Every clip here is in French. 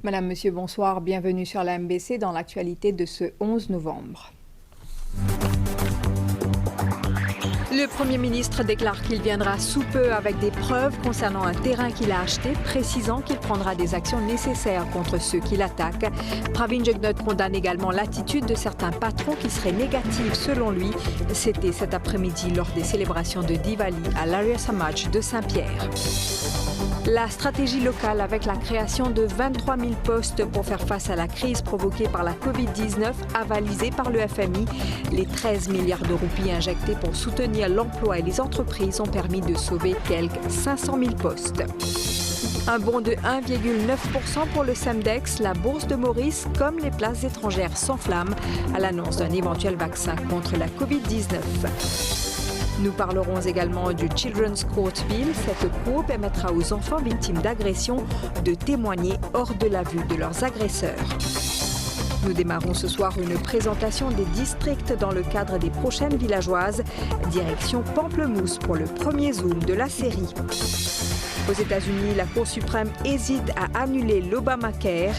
Madame, Monsieur, bonsoir. Bienvenue sur la MBC dans l'actualité de ce 11 novembre. Le Premier ministre déclare qu'il viendra sous peu avec des preuves concernant un terrain qu'il a acheté, précisant qu'il prendra des actions nécessaires contre ceux qui l'attaquent. Pravin Jugnauth condamne également l'attitude de certains patrons qui serait négative selon lui. C'était cet après-midi lors des célébrations de Diwali à l'Arya Samaj de Saint-Pierre. La stratégie locale avec la création de 23 000 postes pour faire face à la crise provoquée par la Covid-19 avalisée par le FMI. Les 13 milliards de roupies injectés pour soutenir l'emploi et les entreprises ont permis de sauver quelques 500 000 postes. Un bond de 1,9% pour le Semdex, la bourse de Maurice comme les places étrangères s'enflamment à l'annonce d'un éventuel vaccin contre la Covid-19. Nous parlerons également du Children's Court Bill. Cette cour permettra aux enfants victimes d'agressions de témoigner hors de la vue de leurs agresseurs. Nous démarrons ce soir une présentation des districts dans le cadre des prochaines villageoises. Direction Pamplemousse pour le premier zoom de la série. Aux États-Unis, la Cour suprême hésite à annuler l'Obamacare.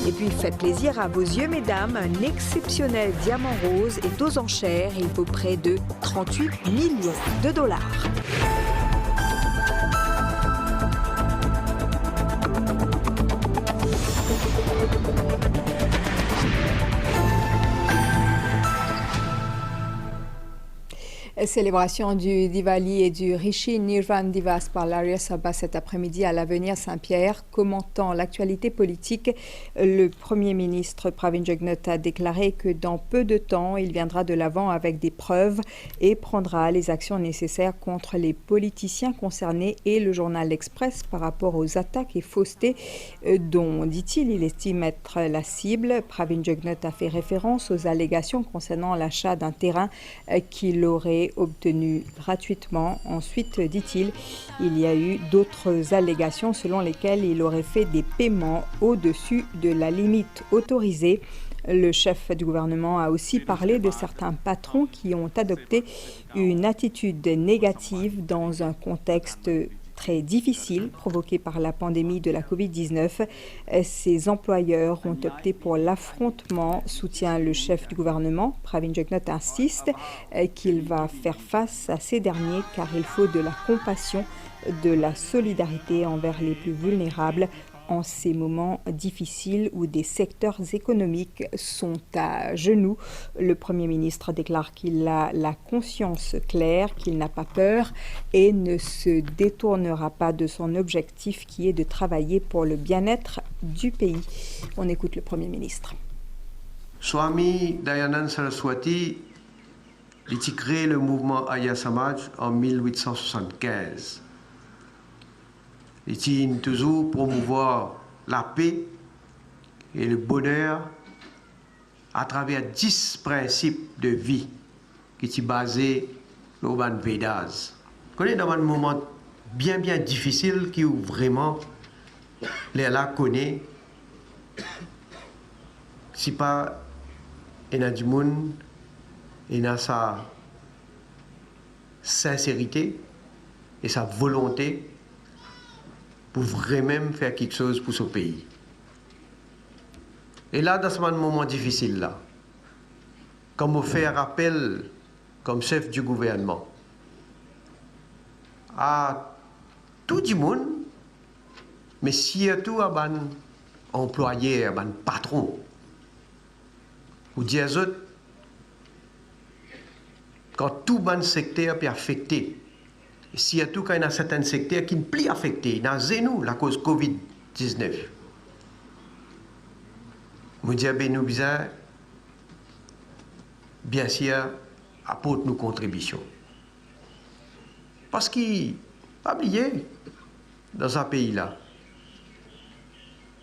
Et puis, faites plaisir à vos yeux, mesdames. Un exceptionnel diamant rose est aux enchères. Il vaut près de 38 millions de dollars. Célébration du Diwali et du Rishi Nirvan Divas par l'Arya Sabha cet après-midi à l'Avenir Saint-Pierre. Commentant l'actualité politique, le Premier ministre Pravin Jugnauth a déclaré que dans peu de temps, il viendra de l'avant avec des preuves et prendra les actions nécessaires contre les politiciens concernés et le journal L'Express par rapport aux attaques et faussetés dont, dit-il, il estime être la cible. Pravin Jugnauth a fait référence aux allégations concernant l'achat d'un terrain qu'il aurait obtenu gratuitement. Ensuite, dit-il, il y a eu d'autres allégations selon lesquelles il aurait fait des paiements au-dessus de la limite autorisée. Le chef du gouvernement a aussi parlé de certains patrons qui ont adopté une attitude négative dans un contexte très difficile provoqué par la pandémie de la Covid-19. Ces employeurs ont opté pour l'affrontement, soutient le chef du gouvernement. Pravin Jugnauth insiste qu'il va faire face à ces derniers car il faut de la compassion, de la solidarité envers les plus vulnérables en ces moments difficiles où des secteurs économiques sont à genoux. Le Premier ministre déclare qu'il a la conscience claire, qu'il n'a pas peur et ne se détournera pas de son objectif qui est de travailler pour le bien-être du pays. On écoute le Premier ministre. Swami Dayananda Saraswati a créé le mouvement Arya Samaj en 1875. Il tient toujours promouvoir la paix et le bonheur à travers 10 principes de vie qui sont basés sur les Vedas. On est dans un moment bien difficile qui vraiment les là connaît. Si pas il y a du monde, il y a sa sincérité et sa volonté pour vraiment faire quelque chose pour ce pays. Et là, dans ce moment difficile-là, comme on fait rappel comme chef du gouvernement à tout le monde, mais surtout à les employés, à les patrons, ou dire aux autres, quand tout le secteur est affecté, surtout quand il y a certains secteurs qui ne sont plus affectés, dans nous, la cause Covid-19. Nous disons que nous bien sûr, apporter nos contributions. Parce qu'il pas oublier, dans un pays-là,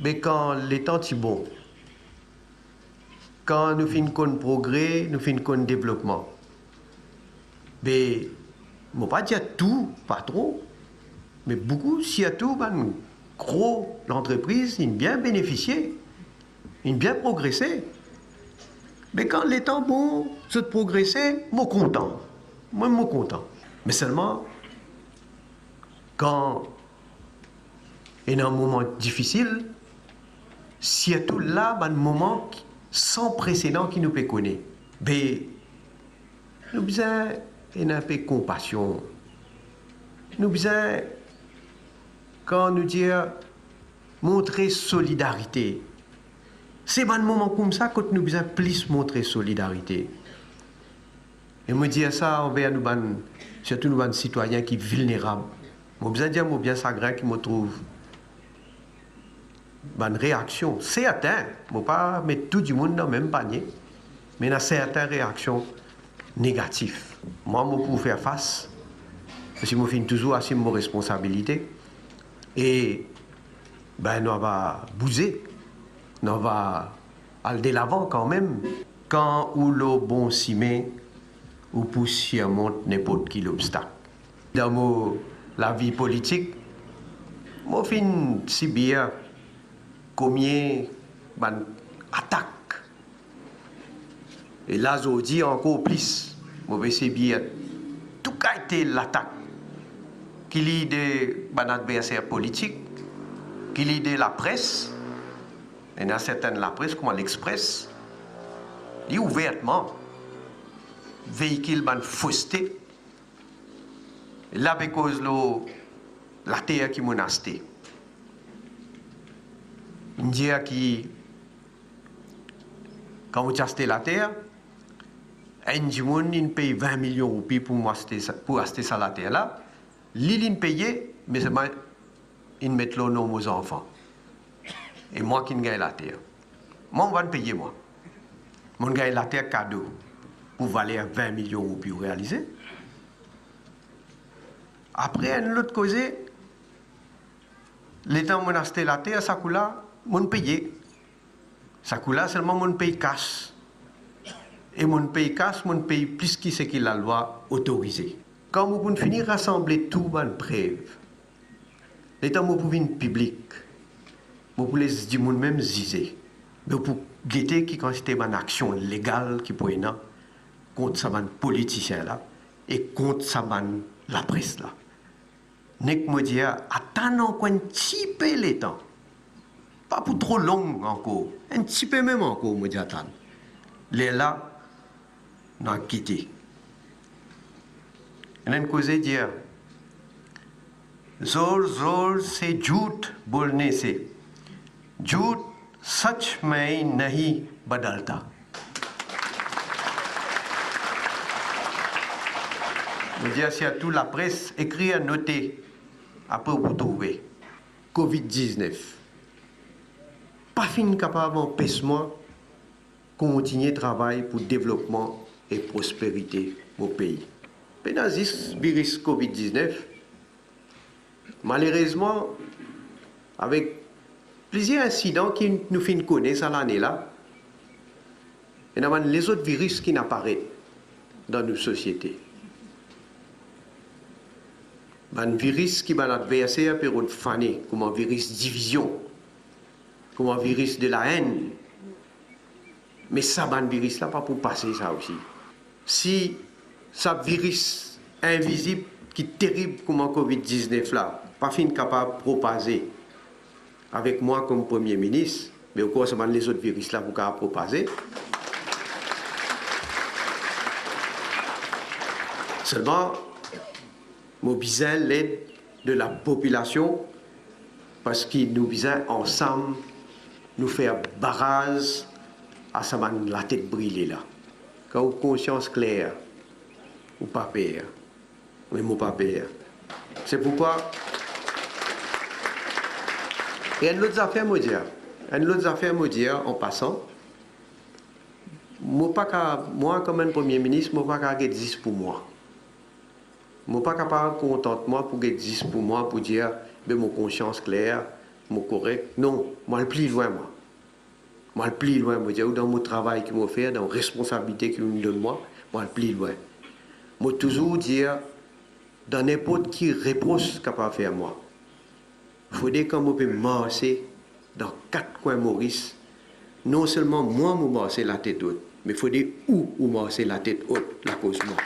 mais quand les temps sont bons, quand nous faisons un progrès, nous faisons un développement, mais je ne vais pas dire tout, pas trop, mais beaucoup, surtout, gros, l'entreprise, ils ont bien bénéficié, ils ont bien progressé. Mais quand les temps bons, se progresser, je suis content. Moi, je suis content. Mais seulement, quand il y a un moment difficile, surtout là, un moment sans précédent qui nous peut connaître. Mais nous avons besoin d'un peu de compassion. Nous avons besoin, quand nous disons, montrer solidarité. C'est un moment comme ça que nous avons plus montrer solidarité. Et me dire ça envers nous, surtout nous, citoyens qui sont vulnérables. Je besoin dire, moi, bien sagrin qui me trouve. Une réaction, certaines, je ne vais pas mettre tout le monde dans le même panier, mais il y a certaines réactions négatives. Moi, je peux faire face, parce que je finis toujours assumer mes responsabilités. Et ben, on va bouger, on va aller de l'avant quand même. Quand ou le bon ciment, ou pousser monte n'importe quel obstacle. Dans la vie politique, je finis si bien combien d'attaques. Et là, je dis encore plus, je vais essayer bien tout a été l'attaque qu'il y ait de adversaires politiques, qu'il y ait de la presse, et dans certaines la presse, comme l'Express, il ouvertement véhicule une fausseté. Et là, à cause de la terre qui menacée. On dit que quand vous achetez la terre, un jour, il paye 20 millions de roupies pour acheter ça la terre là. Il paye, mais il met le nom aux enfants. Et moi qui gagne la terre. Moi, je vais payer moi. Je gagne la terre cadeau pour valer 20 millions de roupies réaliser. Après, l'autre côté, l'État m'a acheté la terre, ça coule là, mon paye. Ça coule là, seulement mon paye cash. Et mon paye cash, mon paye plus que ce que la loi autorisée. Quand vous pouvez finir rassembler tout les preuves, l'État m'a pour une public, vous pouvez dire même ziser. Mais pour guetter qui constitue une action légale qui peut être contre ça politicien là et contre ça la presse là. Nek me dit attends un petit peu le temps. Pas pour trop long encore. Un petit peu même encore, me dit attends. Les là, n'a quitté. Et une cause dire Zor se jhoot bolne se. Jhoot sach mein nahi badalta. Je dis à toute la presse, écrire, noter, après vous trouver. Covid-19. Pas fin capable d'empêcher-moi continuer de travailler pour le développement et prospérité au pays. Pendant ce virus Covid-19, malheureusement, avec plusieurs incidents qui nous font connaître à l'année-là, il y a les autres virus qui apparaissent dans nos sociétés. Un virus qui va adversaire pour une fané, comme un virus division, comme un virus de la haine. Mais ça, un virus là, pas pour passer ça aussi. Si ça virus invisible qui est terrible comme un Covid-19 là, pas fin capable de propager avec moi comme Premier ministre, mais au cours de les autres virus là, vous pouvez propager. Seulement, mobiliser l'aide de la population parce que nous visons ensemble nous faire barrage à ça la tête brûlée là. Quand vous avez conscience claire, ou pas peur, mais moi pas peur. C'est pourquoi et une autre affaire me dire en passant, moi comme un premier ministre, je ne peux pas être 10 pour moi. Je ne suis pas capable de contentement pour être 10 pour moi, pour dire, mon conscience claire, mon correct. Non, moi, le plus loin, moi. Moi, le plus loin, moi, dans mon travail que je fais, dans la responsabilité que me donne moi le plus loin. Moi, toujours dire, dans n'importe qui réponse capable de faire moi. Il faut dire qu'on peut marcher dans 4 coins Maurice. Non seulement moi, je marcher la tête haute, mais il faut dire où marcher la tête haute, la cause moi.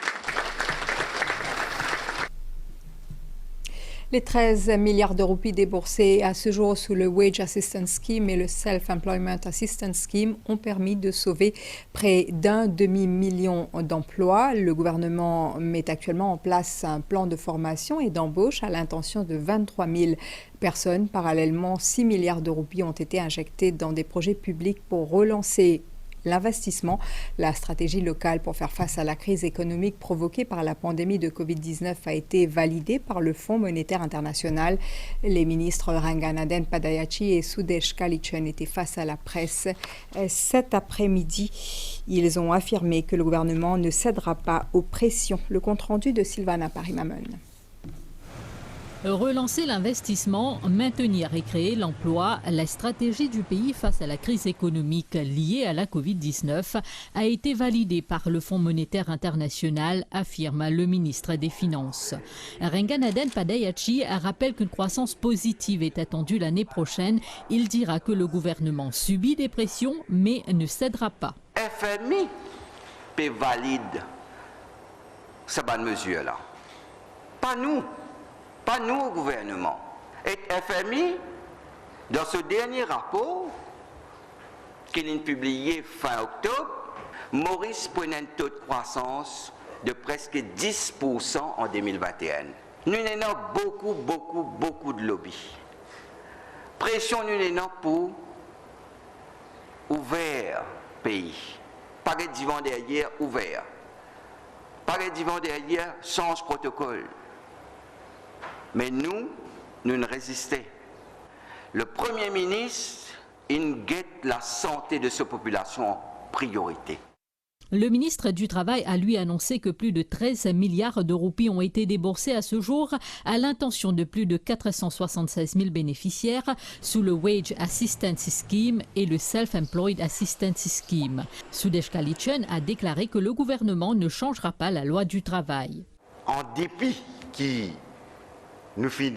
Les 13 milliards de roupies déboursés à ce jour sous le Wage Assistance Scheme et le Self-Employment Assistance Scheme ont permis de sauver près d'un demi-million d'emplois. Le gouvernement met actuellement en place un plan de formation et d'embauche à l'intention de 23 000 personnes. Parallèlement, 6 milliards de roupies ont été injectés dans des projets publics pour relancer l'investissement. La stratégie locale pour faire face à la crise économique provoquée par la pandémie de Covid-19 a été validée par le Fonds monétaire international. Les ministres Ranganaden Padayachee et Sudesh Kalichen étaient face à la presse cet après-midi. Ils ont affirmé que le gouvernement ne cédera pas aux pressions. Le compte-rendu de Sylvana Parimamon. Relancer l'investissement, maintenir et créer l'emploi, la stratégie du pays face à la crise économique liée à la Covid-19 a été validée par le Fonds monétaire international, affirme le ministre des Finances. Ranganaden Padayachee rappelle qu'une croissance positive est attendue l'année prochaine. Il dira que le gouvernement subit des pressions mais ne cédera pas. FMI valide cette bonne mesure-là. Pas nous. Pas nous au gouvernement. Et FMI, dans ce dernier rapport qu'il a publié fin octobre, Maurice prenait un taux de croissance de presque 10% en 2021. Nous avons beaucoup de lobby. Pression nous avons pour ouvert pays. Pas de divan derrière ouvert. Pas de divan derrière sans protocole. Mais nous ne résistons. Le Premier ministre, il guette la santé de sa population en priorité. Le ministre du Travail a lui annoncé que plus de 13 milliards de roupies ont été déboursés à ce jour à l'intention de plus de 476 000 bénéficiaires sous le Wage Assistance Scheme et le Self-Employed Assistance Scheme. Sudesh Kalichen a déclaré que le gouvernement ne changera pas la loi du travail. En dépit qui nous fait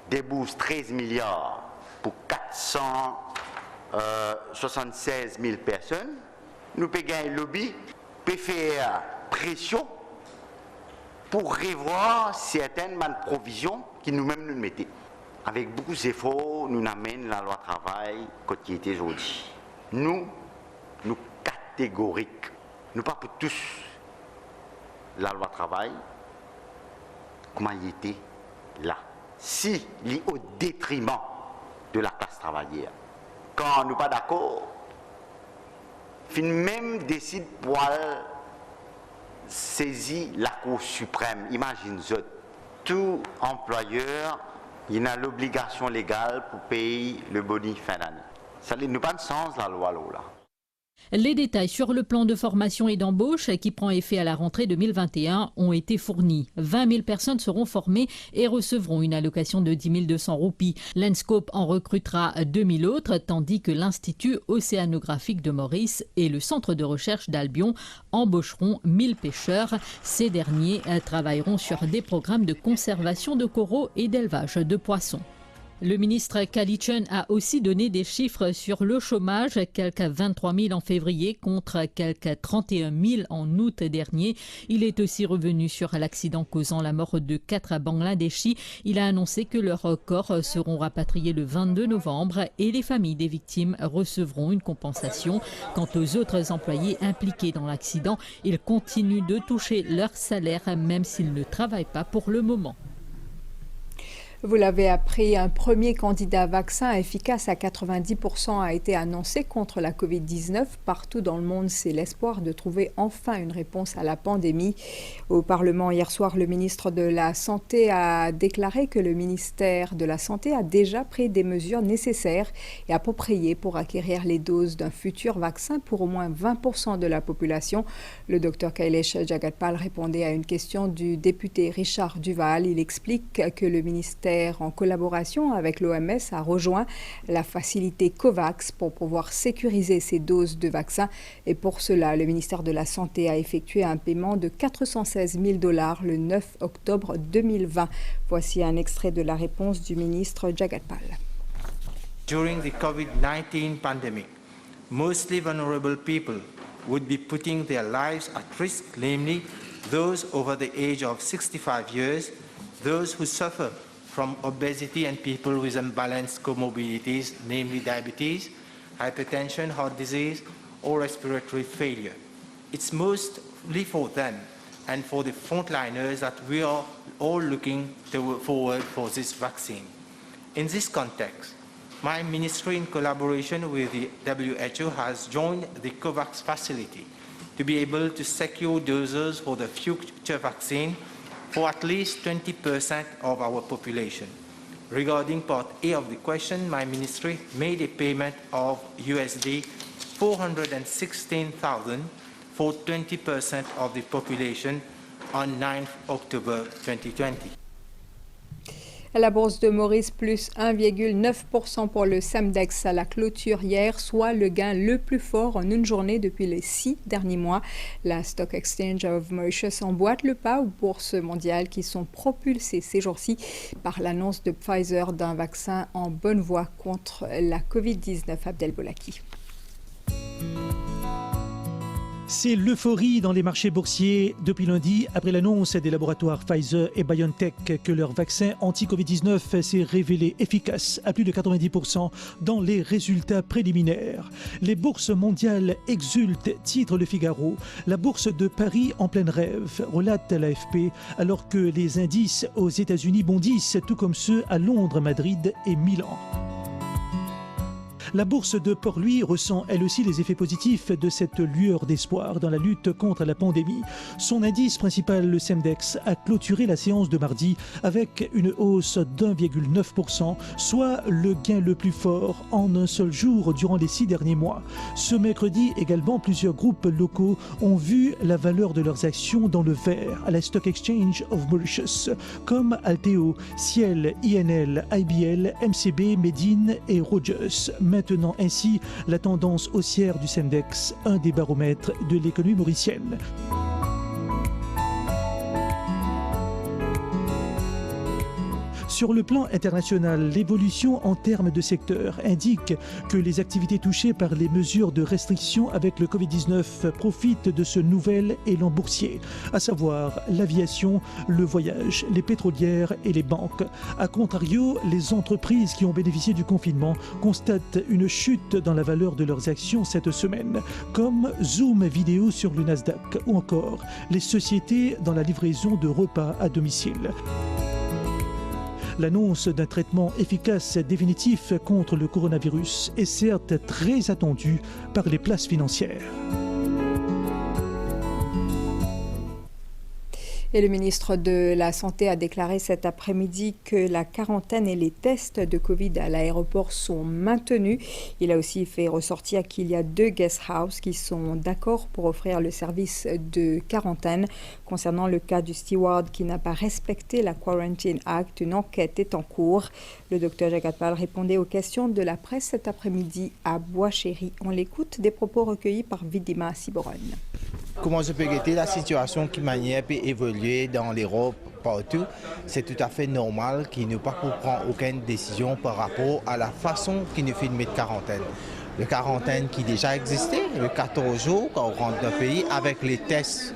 débourse 13 milliards pour 476 000 personnes. Nous payons un lobby, peut faire pression pour revoir certaines provisions qui nous-mêmes nous mettons. Avec beaucoup d'efforts, nous amènons la loi travail qui était aujourd'hui. Nous catégoriques. Nous pas pour tous la loi travail, comment il était là, si il est au détriment de la classe travaillère. Quand nous ne sommes pas d'accord, fin même décide pour saisir la Cour suprême. Imaginez, tout employeur il a l'obligation légale pour payer le bonus fin d'année. Ça n'a pas de sens la loi là. Les détails sur le plan de formation et d'embauche qui prend effet à la rentrée 2021 ont été fournis. 20 000 personnes seront formées et recevront une allocation de 10 200 roupies. L'Enscope en recrutera 2 000 autres, tandis que l'Institut océanographique de Maurice et le Centre de recherche d'Albion embaucheront 1 000 pêcheurs. Ces derniers travailleront sur des programmes de conservation de coraux et d'élevage de poissons. Le ministre Kalichen a aussi donné des chiffres sur le chômage, quelques 23 000 en février contre quelques 31 000 en août dernier. Il est aussi revenu sur l'accident causant la mort de 4 Bangladeshis. Il a annoncé que leurs corps seront rapatriés le 22 novembre et les familles des victimes recevront une compensation. Quant aux autres employés impliqués dans l'accident, ils continuent de toucher leur salaire même s'ils ne travaillent pas pour le moment. Vous l'avez appris, un premier candidat vaccin efficace à 90% a été annoncé contre la Covid-19. Partout dans le monde, c'est l'espoir de trouver enfin une réponse à la pandémie. Au Parlement, hier soir, le ministre de la Santé a déclaré que le ministère de la Santé a déjà pris des mesures nécessaires et appropriées pour acquérir les doses d'un futur vaccin pour au moins 20% de la population. Le docteur Kailesh Jagatpal répondait à une question du député Richard Duval. Il explique que le ministère en collaboration avec l'OMS a rejoint la facilité COVAX pour pouvoir sécuriser ces doses de vaccins. Et pour cela, le ministère de la Santé a effectué un paiement de $416 000 le 9 octobre 2020. Voici un extrait de la réponse du ministre Jagatpal. During the COVID-19 pandemic, mostly vulnerable people would be putting their lives at risk, namely those over the age of 65 years, those who suffer from obesity and people with unbalanced comorbidities, namely diabetes, hypertension, heart disease, or respiratory failure. It's mostly for them and for the frontliners that we are all looking forward for this vaccine. In this context, my ministry, in collaboration with the WHO, has joined the COVAX facility to be able to secure doses for the future vaccine for at least 20% of our population. Regarding part A of the question, my ministry made a payment of USD 416,000 for 20% of the population on 9 October 2020. À la bourse de Maurice, plus 1,9% pour le Semdex à la clôture hier, soit le gain le plus fort en une journée depuis les 6 derniers mois. La Stock Exchange of Mauritius emboîte le pas aux bourses mondiales qui sont propulsées ces jours-ci par l'annonce de Pfizer d'un vaccin en bonne voie contre la Covid-19. Abdel Bolaki. C'est l'euphorie dans les marchés boursiers depuis lundi, après l'annonce des laboratoires Pfizer et BioNTech que leur vaccin anti-Covid-19 s'est révélé efficace à plus de 90% dans les résultats préliminaires. Les bourses mondiales exultent, titre Le Figaro. La bourse de Paris en pleine rêve, relate l'AFP, alors que les indices aux États-Unis bondissent, tout comme ceux à Londres, Madrid et Milan. La bourse de Port-Louis ressent elle aussi les effets positifs de cette lueur d'espoir dans la lutte contre la pandémie. Son indice principal, le Semdex, a clôturé la séance de mardi avec une hausse d'1,9%, soit le gain le plus fort en un seul jour durant les 6 derniers mois. Ce mercredi également, plusieurs groupes locaux ont vu la valeur de leurs actions dans le vert à la Stock Exchange of Mauritius, comme Alteo, Ciel, INL, IBL, MCB, Medine et Rogers. Maintenant ainsi la tendance haussière du Semdex, un des baromètres de l'économie mauricienne. Sur le plan international, l'évolution en termes de secteur indique que les activités touchées par les mesures de restriction avec le Covid-19 profitent de ce nouvel élan boursier, à savoir l'aviation, le voyage, les pétrolières et les banques. A contrario, les entreprises qui ont bénéficié du confinement constatent une chute dans la valeur de leurs actions cette semaine, comme Zoom Vidéo sur le Nasdaq ou encore les sociétés dans la livraison de repas à domicile. L'annonce d'un traitement efficace et définitif contre le coronavirus est certes très attendue par les places financières. Et le ministre de la Santé a déclaré cet après-midi que la quarantaine et les tests de Covid à l'aéroport sont maintenus. Il a aussi fait ressortir qu'il y a 2 guest houses qui sont d'accord pour offrir le service de quarantaine. Concernant le cas du steward qui n'a pas respecté la Quarantine Act, une enquête est en cours. Le docteur Jagatpal répondait aux questions de la presse cet après-midi à Bois-Chéry. On l'écoute, des propos recueillis par Vidima Siboron. Comment je peux guetter la situation qui manière peut évoluer dans l'Europe partout? C'est tout à fait normal qu'il ne pas prendre aucune décision par rapport à la façon qu'il nous fait de mettre quarantaine. Le quarantaine qui déjà existait, le 14 jours quand on rentre dans le pays avec les tests,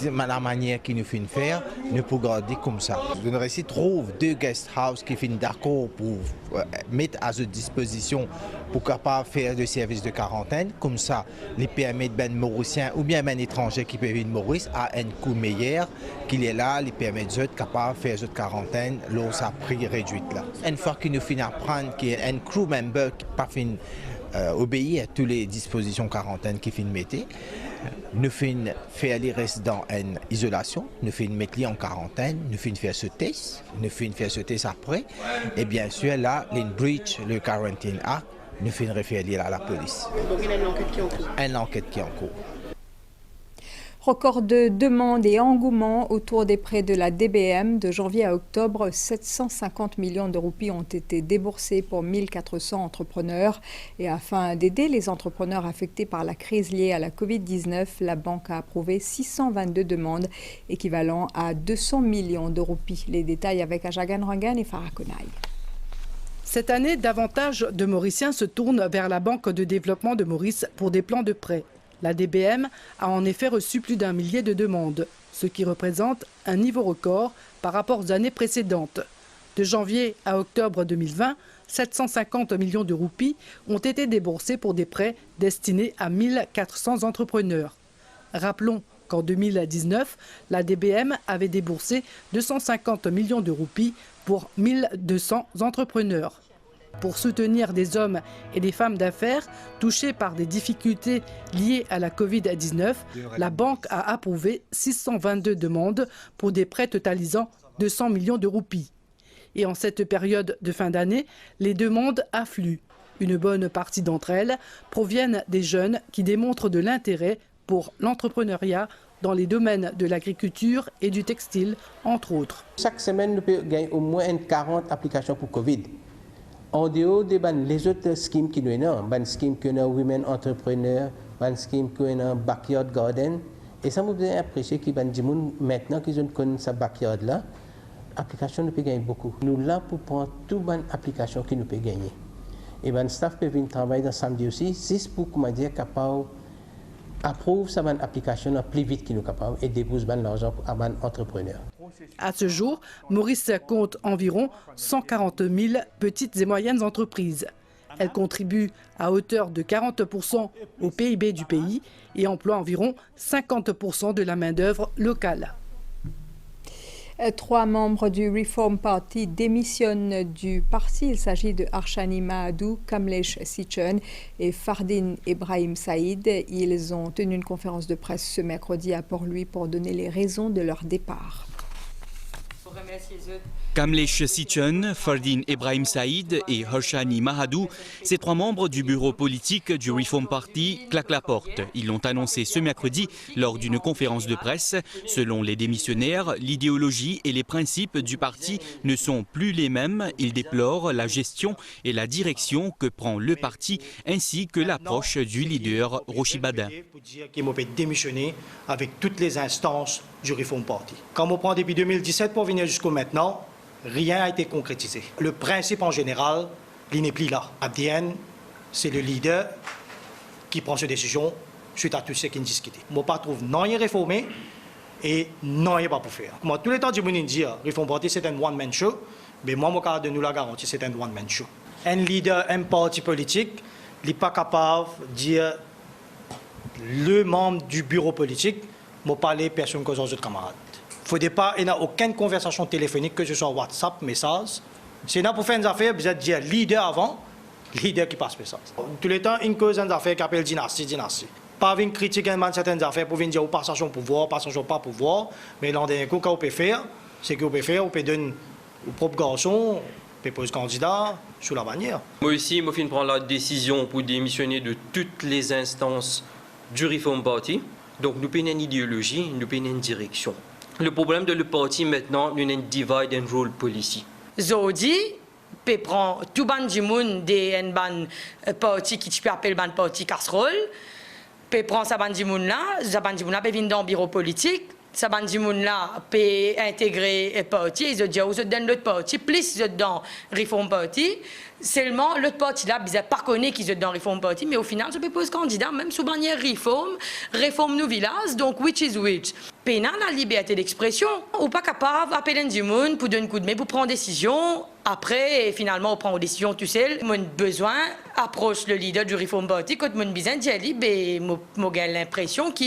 la manière qu'il nous fait faire, nous pouvons garder comme ça. Nous réussi trouve 2 guest houses qui finissent d'accord pour mettre à notre disposition pour capable faire le service de quarantaine. Comme ça, les permet ben mauriciens ou bien ben étrangers qui peuvent venir de Maurice à un coût meilleur qu'il est là, les permet d'être capable de faire cette quarantaine là ça prix réduit là. Une fois qu'il nous finit apprendre qu'il y a un crew member qui pas fin obéir à toutes les dispositions quarantaine qui finissent mettre. Nous finissons faire les résidents en isolation, nous finissons mettre les en quarantaine, nous finissons faire ce test, nous finissons faire ce test après, et bien sûr là, les breach le Quarantine Act, nous finissons faire les à la police. Donc il y a une enquête qui est en cours. Une enquête qui est en cours. Record de demandes et engouement autour des prêts de la DBM. De janvier à octobre, 750 millions de roupies ont été déboursés pour 1400 entrepreneurs. Et afin d'aider les entrepreneurs affectés par la crise liée à la Covid-19, la banque a approuvé 622 demandes, équivalent à 200 millions de roupies. Les détails avec Ajagan Rangan et Farah Konaï. Cette année, davantage de Mauriciens se tournent vers la Banque de développement de Maurice pour des plans de prêt. La DBM a en effet reçu plus d'1 millier de demandes, ce qui représente un niveau record par rapport aux années précédentes. De janvier à octobre 2020, 750 millions de roupies ont été déboursés pour des prêts destinés à 1400 entrepreneurs. Rappelons qu'en 2019, la DBM avait déboursé 250 millions de roupies pour 1200 entrepreneurs. Pour soutenir des hommes et des femmes d'affaires touchés par des difficultés liées à la Covid-19, la banque a approuvé 622 demandes pour des prêts totalisant 200 millions de roupies. Et en cette période de fin d'année, les demandes affluent. Une bonne partie d'entre elles proviennent des jeunes qui démontrent de l'intérêt pour l'entrepreneuriat dans les domaines de l'agriculture et du textile, entre autres. Chaque semaine, nous pouvons gagner au moins 40 applications pour Covid. En dehors des les autres schemes qui nous ont, les schemes que nous women entrepreneurs, les schemes que nous backyard garden, et ça nous a apprécié que maintenant qu'ils ont connu ce backyard là, l'application nous peut gagner beaucoup. Nous là pour prendre toute bonne application qui nous peut gagner. Et le staff peut venir travailler dans samedi aussi, c'est pour comment dire capable approuve sa bonne application plus vite qu'il nous capable et dépose l'argent à un entrepreneur. À ce jour, Maurice compte environ 140 000 petites et moyennes entreprises. Elles contribuent à hauteur de 40% au PIB du pays et emploient environ 50% de la main-d'œuvre locale. 3 membres du Reform Party démissionnent du parti. Il s'agit de Arshani Mahadou, Kamlesh Sichon et Fardine Ebrahim Saïd. Ils ont tenu une conférence de presse ce mercredi à Port-Louis pour donner les raisons de leur départ. Kamlesh Sichon, Fardine Ebrahim Saïd et Arshani Mahadou, ces 3 membres du bureau politique du Reform Party, claquent la porte. Ils l'ont annoncé ce mercredi lors d'une conférence de presse. Selon les démissionnaires, l'idéologie et les principes du parti ne sont plus les mêmes. Ils déplorent la gestion et la direction que prend le parti ainsi que l'approche du leader Rochi Badin. Qui m'a fait démissionner avec toutes les instances du Reform Party. Quand on prend depuis 2017 pour venir jusqu'au maintenant, rien n'a été concrétisé. Le principe en général, il n'est plus là. À DN, c'est le leader qui prend ses décisions suite à tout ce qui est discuté. Moi, je trouve non rien réformé et non rien pas pour faire. Moi, tous les temps, je me dis, Reform Party, c'est un one-man show, mais moi, mon cas de nous la garantie, c'est un one-man show. Un leader, un parti politique, il n'est pas capable de dire le membre du bureau politique m'a parlé personne que aux autres camarades. Il ne faut pas, il n'y a aucune conversation téléphonique, que ce soit WhatsApp, message. C'est là pour faire une affaire, vous êtes dire leader avant, leader qui passe message. Tous les temps, une cause une affaire qui appelle dynastie. Pas venir critiquer certaines affaires pour venir dire au passage au pouvoir, passage au pas pouvoir, mais l'un des coups qu'on peut faire, c'est qu'on peut faire, on peut donner au propre garçon, on peut poser candidat sous la bannière. Moi aussi, je vais prendre la décision pour démissionner de toutes les instances du Reform Party. Donc nous prenons une idéologie, nous prenons une direction. Le problème de le parti maintenant, nous avons une divide and rule policy. Zodi peut prendre tout ban du monde des parti qui peut appeler ban parti casserole, peut prendre sa ban du monde là, sa ban du monde là peut venir dans le bureau politique, sa ban du monde là peut intégrer le parti, ils disent vous êtes dans l'autre parti, plus vous êtes dans Reform Party. Seulement, l'autre parti là, ils n'ont pas connu qu'ils sont dans Reform Party, mais au final, je peux poser candidat, même sous bannière Reform New Village, donc which is which. Pénal la liberté d'expression, ou pas capable d'appeler du monde pour donner un coup de main, pour prendre une décision. Après, finalement, on prend une décision tout seul. Mon besoin approche le leader du Reform Party, quand mon besoin dit, j'ai l'impression que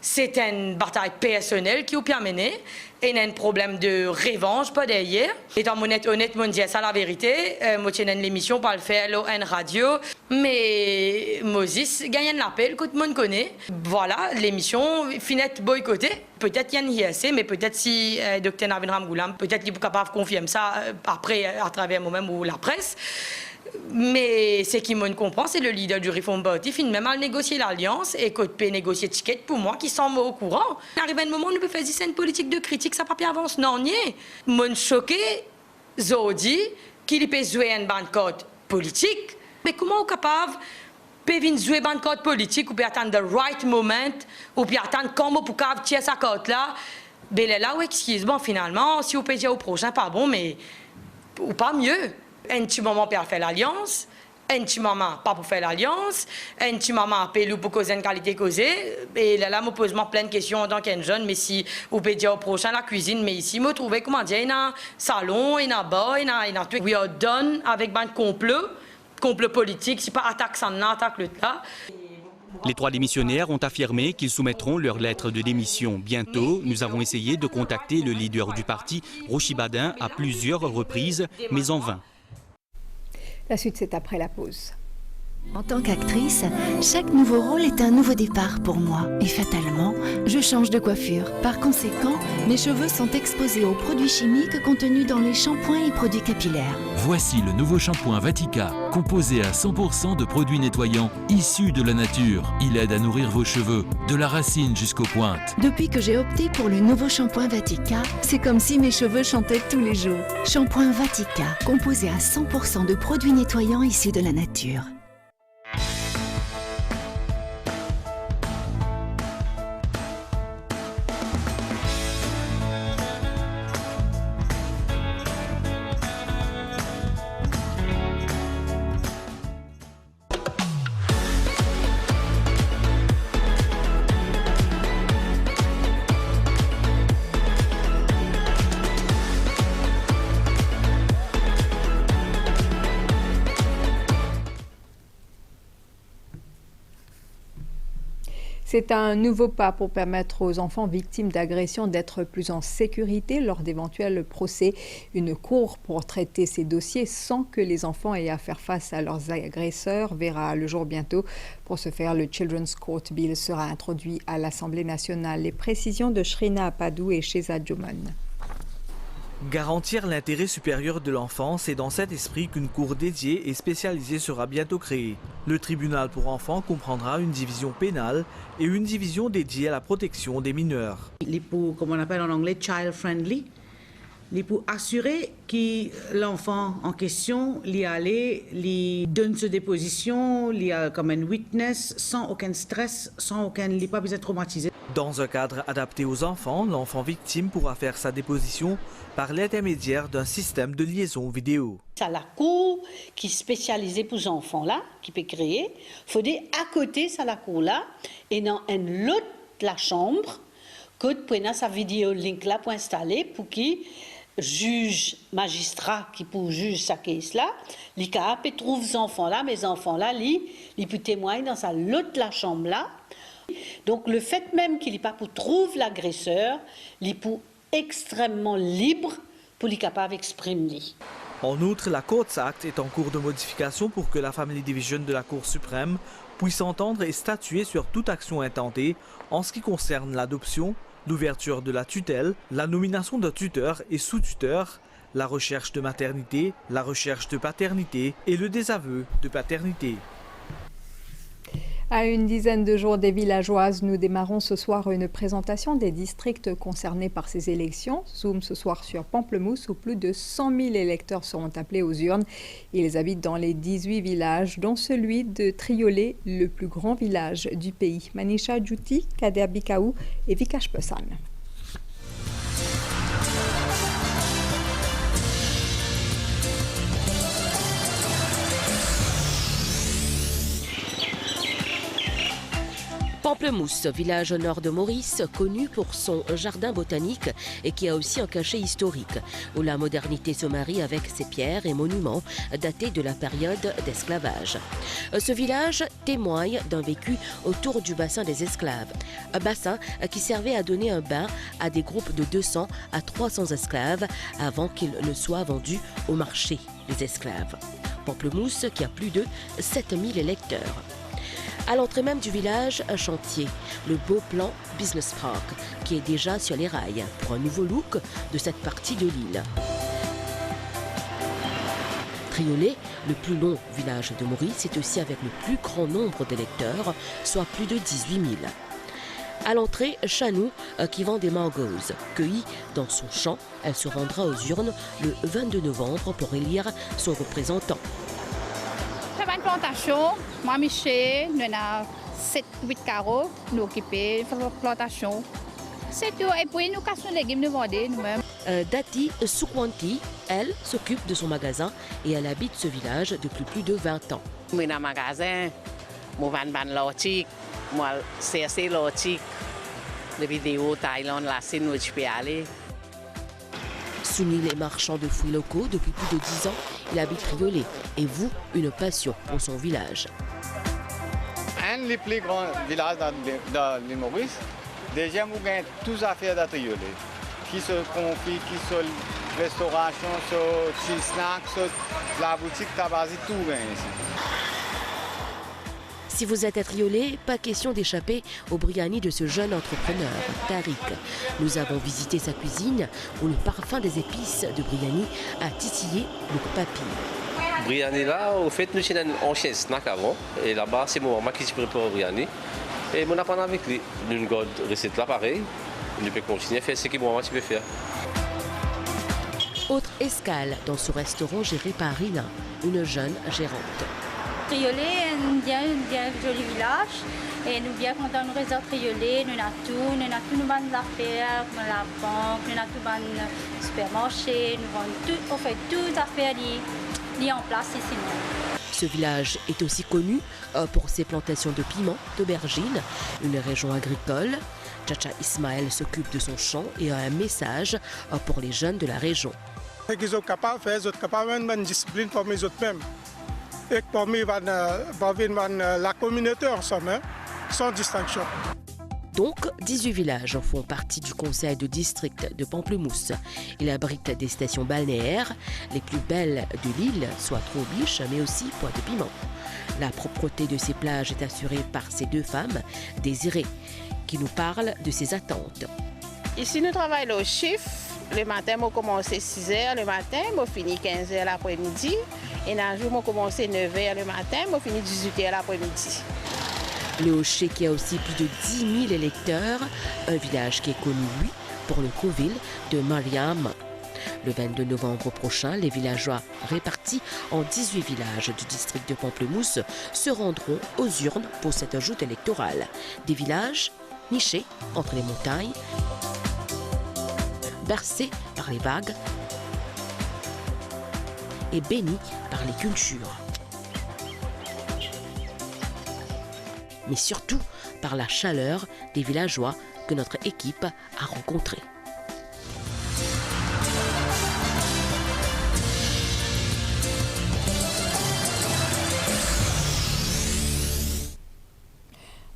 c'est une bataille personnelle qui a mené. Et il y a un problème de revanche, pas derrière. Étant honnête, mon dit ça la vérité. Moi, j'ai une émission par le faire, une radio. Mais Moses gagne un appel, que tout le monde connaît. Voilà, l'émission finette boycottée. Peut-être qu'il y a une IAC, mais peut-être si Dr Navin Ramgoulam, peut-être qu'il est capable de confirmer ça après, à travers moi-même ou la presse. Mais ce qui me comprend, c'est le leader du Reform Party finit même à négocier l'alliance et qu'on peut négocier ticket pour moi qui sont au courant. Il arrive un moment où on peut faire une politique de critique, ça pas avance. Non, nie. Mon choqué, Zodi, qu'il peut jouer un banquet politique. Mais comment on est capable de jouer un banquet politique ou peut attendre le right moment ou peut attendre comment pour tirer sa cote là? Ben là, excuse, bon, finalement, si on peut dire au prochain, pas bon, mais ou pas mieux. Un petit moment pour faire l'alliance, Un petit maman, pas pour faire l'alliance. Un petit maman appelle pour causer une qualité causée. Et là, me pose plein de questions en tant qu'un jeune. Mais si vous pouvez dire au prochain la cuisine, mais ici, me trouver comment dire, il y a un salon, il y a un bar, il y a tout. We are done avec un complot politique. Si pas attaque ça, attaque le tas. Les 3 démissionnaires ont affirmé qu'ils soumettront leur lettre de démission bientôt. Nous avons essayé de contacter le leader du parti, Rochi Badin, à plusieurs reprises, mais en vain. La suite, c'est après la pause. En tant qu'actrice, chaque nouveau rôle est un nouveau départ pour moi. Et fatalement, je change de coiffure. Par conséquent, mes cheveux sont exposés aux produits chimiques contenus dans les shampoings et produits capillaires. Voici le nouveau shampoing Vatica, composé à 100% de produits nettoyants issus de la nature. Il aide à nourrir vos cheveux, de la racine jusqu'aux pointes. Depuis que j'ai opté pour le nouveau shampoing Vatica, c'est comme si mes cheveux chantaient tous les jours. Shampoing Vatica, composé à 100% de produits nettoyants issus de la nature. C'est un nouveau pas pour permettre aux enfants victimes d'agressions d'être plus en sécurité lors d'éventuels procès. Une cour pour traiter ces dossiers sans que les enfants aient à faire face à leurs agresseurs verra le jour bientôt. Pour ce faire, le Children's Court Bill sera introduit à l'Assemblée nationale. Les précisions de Shrina Apadou et Sheza Jomon. Garantir l'intérêt supérieur de l'enfant, c'est dans cet esprit qu'une cour dédiée et spécialisée sera bientôt créée. Le tribunal pour enfants comprendra une division pénale et une division dédiée à la protection des mineurs. Il est pour, comme on appelle en anglais, child-friendly. Il est pour assurer que l'enfant en question lui donne ses dépositions, lui comme un witness, sans aucun stress, sans aucun, il n'est pas besoin de traumatiser. Dans un cadre adapté aux enfants, l'enfant victime pourra faire sa déposition par l'intermédiaire d'un système de liaison vidéo. C'est la cour qui est spécialisée pour les enfants là, qui peut créer. Il faut dire à côté de la cour là, et dans un autre la chambre, que pour sa vidéo link là pour installer pour qui juge magistrat qui pour juger sa case là, les cas peut trouver les enfants là, mais les enfants là, ils peuvent témoigner dans sa l'autre la chambre là. Donc le fait même qu'il n'est pas pour trouver l'agresseur, il est pour extrêmement libre pour les capables d'exprimer. En outre, la Courts Act est en cours de modification pour que la Family Division de la Cour suprême puisse entendre et statuer sur toute action intentée en ce qui concerne l'adoption, l'ouverture de la tutelle, la nomination d'un tuteur et sous-tuteur, la recherche de maternité, la recherche de paternité et le désaveu de paternité. À une dizaine de jours des villageoises, nous démarrons ce soir une présentation des districts concernés par ces élections. Zoom ce soir sur Pamplemousse où plus de 100 000 électeurs seront appelés aux urnes. Ils habitent dans les 18 villages, dont celui de Triolet, le plus grand village du pays. Manisha Djouti, Kader Bikaou et Vikash Pessan. Pamplemousse, village au nord de Maurice, connu pour son jardin botanique et qui a aussi un cachet historique, où la modernité se marie avec ses pierres et monuments datés de la période d'esclavage. Ce village témoigne d'un vécu autour du bassin des esclaves, un bassin qui servait à donner un bain à des groupes de 200 à 300 esclaves avant qu'ils ne soient vendus au marché des esclaves. Pamplemousse qui a plus de 7000 électeurs. À l'entrée même du village, un chantier, le Beau Plan Business Park, qui est déjà sur les rails pour un nouveau look de cette partie de l'île. Triolet, le plus long village de Maurice, est aussi avec le plus grand nombre d'électeurs, soit plus de 18 000. À l'entrée, Chanou, qui vend des mangoes. Cueillie dans son champ, elle se rendra aux urnes le 22 novembre pour élire son représentant. Une plantation, moi Michel, nous avons 7-8 carreaux, nous occupons de la plantation. C'est tout. Et puis nous cassons les légumes, nous vendons nous-mêmes. Dati Soukwanti, elle, s'occupe de son magasin et elle habite ce village depuis plus de 20 ans. Je suis dans un magasin, je vends des lotiques, je suis lotiques, les vidéos Thaïlande, la Chine, où je peux aller. Sunil est marchand de fruits locaux depuis plus de 10 ans. Il habite Riolet et voue une passion pour son village. Un des plus grands villages dans l'île Maurice, déjà vous gagnez toutes les affaires de Riolet. Qui se confie, qui sont restauration, sur snacks, sur la boutique Tabazi, tout gagne ici. Si vous êtes à Riolet, pas question d'échapper au biryani de ce jeune entrepreneur, Tariq. Nous avons visité sa cuisine où le parfum des épices de biryani a titillé le papille. Biryani là, au fait, nous sommes un ancien snack avant. Et là-bas, c'est mon maman qui se prépare au biryani. Et on apprend avec lui. Nous avons une recette là pareil. On peut continuer à faire ce que mon maman peut faire. Autre escale dans ce restaurant géré par Rina, une jeune gérante. Riolet est un bien joli village et nous bien contents de nous réserver Riolet. Nous avons tout nos bonnes affaires, la banque, nous avons tout bon supermarché, nous vendons tout, on fait toutes les affaires liées en place ici. Ce village est aussi connu pour ses plantations de piments, d'aubergines, une région agricole. Chacha Ismaël s'occupe de son champ et a un message pour les jeunes de la région. Ce qu'ils sont capables de faire, ils sont capables de faire une discipline pour les autres mêmes. Et pour la communauté ensemble, sans distinction. Donc, 18 villages font partie du conseil de district de Pamplemousse. Il abrite des stations balnéaires, les plus belles de l'île, soit Trobiche, mais aussi Pointe-de-Piment. La propreté de ces plages est assurée par ces deux femmes, Désirée, qui nous parle de ses attentes. Ici, nous travaillons au chiffre. Le matin, on commence à 6 h le matin, on finit 15 h l'après-midi. Et un jour, on commence à 9 h le matin, on finit 18 h l'après-midi. Le Hocher qui a aussi plus de 10 000 électeurs, un village qui est connu, lui, pour le Covil de Mariam. Le 22 novembre prochain, les villageois répartis en 18 villages du district de Pamplemousse se rendront aux urnes pour cette joute électorale. Des villages nichés entre les montagnes, bercés par les vagues et bénis par les cultures. Mais surtout par la chaleur des villageois que notre équipe a rencontrés.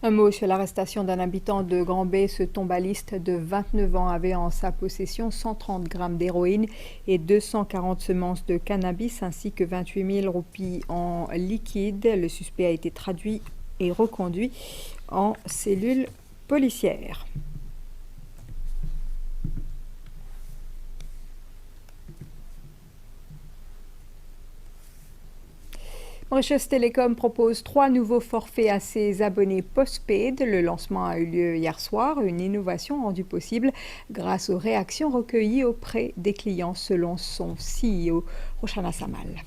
Un mot sur l'arrestation d'un habitant de Grand-Bay. Ce tombaliste de 29 ans avait en sa possession 130 grammes d'héroïne et 240 semences de cannabis ainsi que 28 000 roupies en liquide. Le suspect a été traduit et reconduit en cellule policière. Mauritius Telecom propose 3 nouveaux forfaits à ses abonnés postpaid. Le lancement a eu lieu hier soir, une innovation rendue possible grâce aux réactions recueillies auprès des clients selon son CEO, Roshana Samal.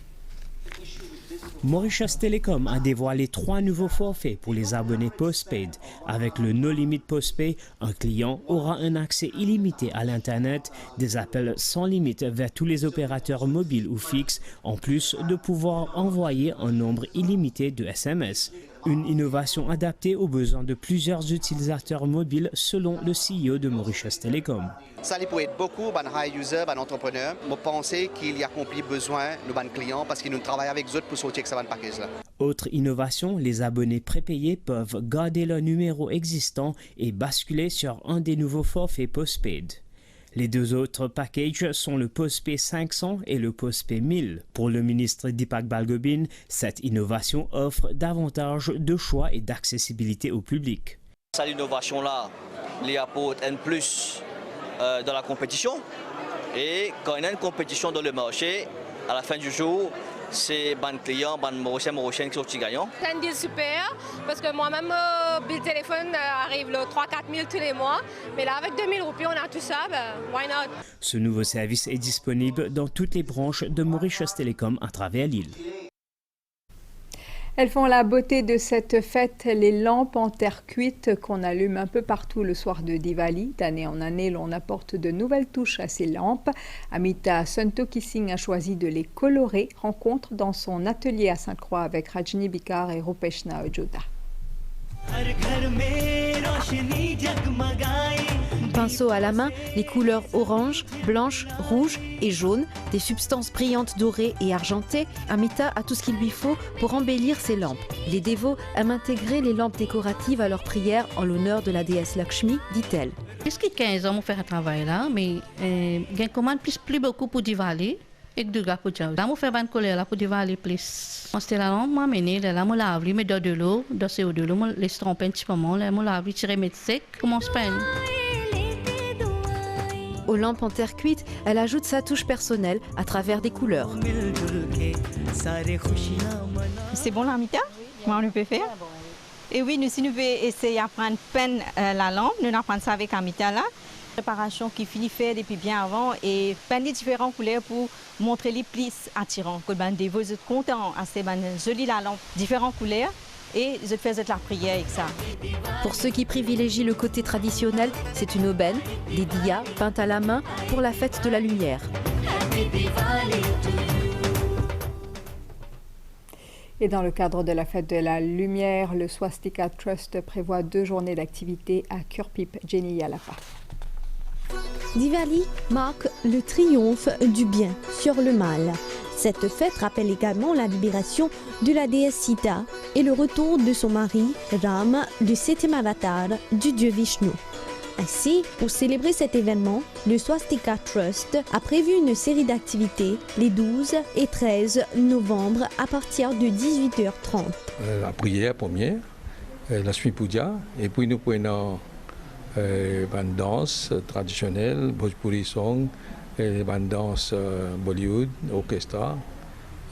Mauritius Telecom a dévoilé 3 nouveaux forfaits pour les abonnés postpaid. Avec le No Limit Postpay, un client aura un accès illimité à l'Internet, des appels sans limite vers tous les opérateurs mobiles ou fixes, en plus de pouvoir envoyer un nombre illimité de SMS. Une innovation adaptée aux besoins de plusieurs utilisateurs mobiles selon le CEO de Mauritius Telecom. Ça pourrait être beaucoup de high users, d'entrepreneurs. Je pense qu'il y a accompli besoin de nos clients parce qu'ils nous travaillent avec eux pour sortir ce package-là. Autre innovation, les abonnés prépayés peuvent garder leur numéro existant et basculer sur un des nouveaux forfaits postpaid. Les deux autres packages sont le Postpay 500 et le Postpay 1000. Pour le ministre Deepak Balgobin, cette innovation offre davantage de choix et d'accessibilité au public. Cette innovation-là, les apporte un plus dans la compétition. Et quand il y a une compétition dans le marché, à la fin du jour, c'est ban clients, ban mauriciens qui sont gagnants. C'est un deal super parce que moi-même, bill téléphone arrive le 3-4 000 tous les mois. Mais là, avec 2 000 roupies, on a tout ça, why not? Ce nouveau service est disponible dans toutes les branches de Mauritius Telecom à travers l'île. Elles font la beauté de cette fête, les lampes en terre cuite qu'on allume un peu partout le soir de Diwali. D'année en année, l'on apporte de nouvelles touches à ces lampes. Amita Santokhi Singh a choisi de les colorer. Rencontre dans son atelier à Sainte-Croix avec Rajni Bikar et Rupeshna Ojoda. Pinceau à la main, les couleurs orange, blanche, rouge et jaune, des substances brillantes dorées et argentées, Amita a tout ce qu'il lui faut pour embellir ses lampes. Les dévots aiment intégrer les lampes décoratives à leurs prières en l'honneur de la déesse Lakshmi, dit-elle. Jusqu'à 15 ans, on fait un travail là, mais je commande plus beaucoup pour Diwali. Et deux gars pour dire, là, on fait une colère là pour Diwali plus. On se la lampe, moi, mener, là, on lave, mais dans de l'eau, dans ce de l'eau, les tromper un petit peu, là, on lave, tirer mettre sec, comment on se peine. Aux lampes en terre cuite, elle ajoute sa touche personnelle à travers des couleurs. C'est bon l'amita? Comment on peut faire? Et oui, si nous voulons essayer d'apprendre peine la lampe, nous apprenons ça avec Amita là. Préparation qui finit faire depuis bien avant et peindre les différentes couleurs pour montrer les plus attirants. Que vous êtes contents, assez joli la lampe, différentes couleurs. Et je fais la prière avec ça. Pour ceux qui privilégient le côté traditionnel, c'est une aubaine, des diyas peintes à la main pour la fête de la lumière. Et dans le cadre de la fête de la lumière, le Swastika Trust prévoit 2 journées d'activité à Kurpip, Jenny Yalapa. Diwali marque le triomphe du bien sur le mal. Cette fête rappelle également la libération de la déesse Sita et le retour de son mari, Ram, le 7e avatar du dieu Vishnu. Ainsi, pour célébrer cet événement, le Swastika Trust a prévu une série d'activités les 12 et 13 novembre à partir de 18h30. La prière première, la Smi Puja, et puis nous prenons une danse traditionnelle, Bhojpuri song, une danse Bollywood, orchestre,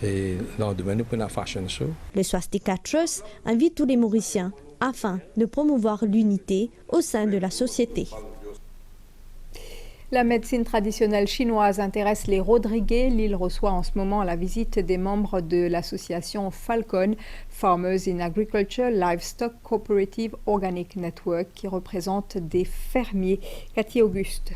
et le lendemain nous prenons un fashion show. Le Swastika Trust invite tous les Mauriciens afin de promouvoir l'unité au sein de la société. La médecine traditionnelle chinoise intéresse les Rodriguais. L'île reçoit en ce moment la visite des membres de l'association Falcon, Farmers in Agriculture Livestock Cooperative Organic Network, qui représente des fermiers. Cathy Auguste.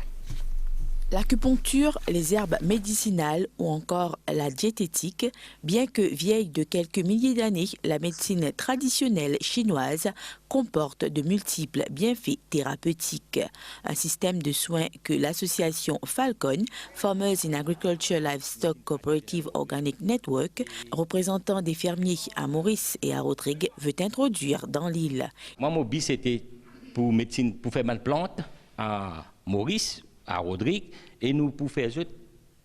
L'acupuncture, les herbes médicinales ou encore la diététique, bien que vieille de quelques milliers d'années, la médecine traditionnelle chinoise comporte de multiples bienfaits thérapeutiques. Un système de soins que l'association Falcon, Farmers in Agriculture Livestock Cooperative Organic Network, représentant des fermiers à Maurice et à Rodrigue, veut introduire dans l'île. Moi, mon but, c'était pour faire mal plantes à Maurice, à Rodrigue, et nous pour faire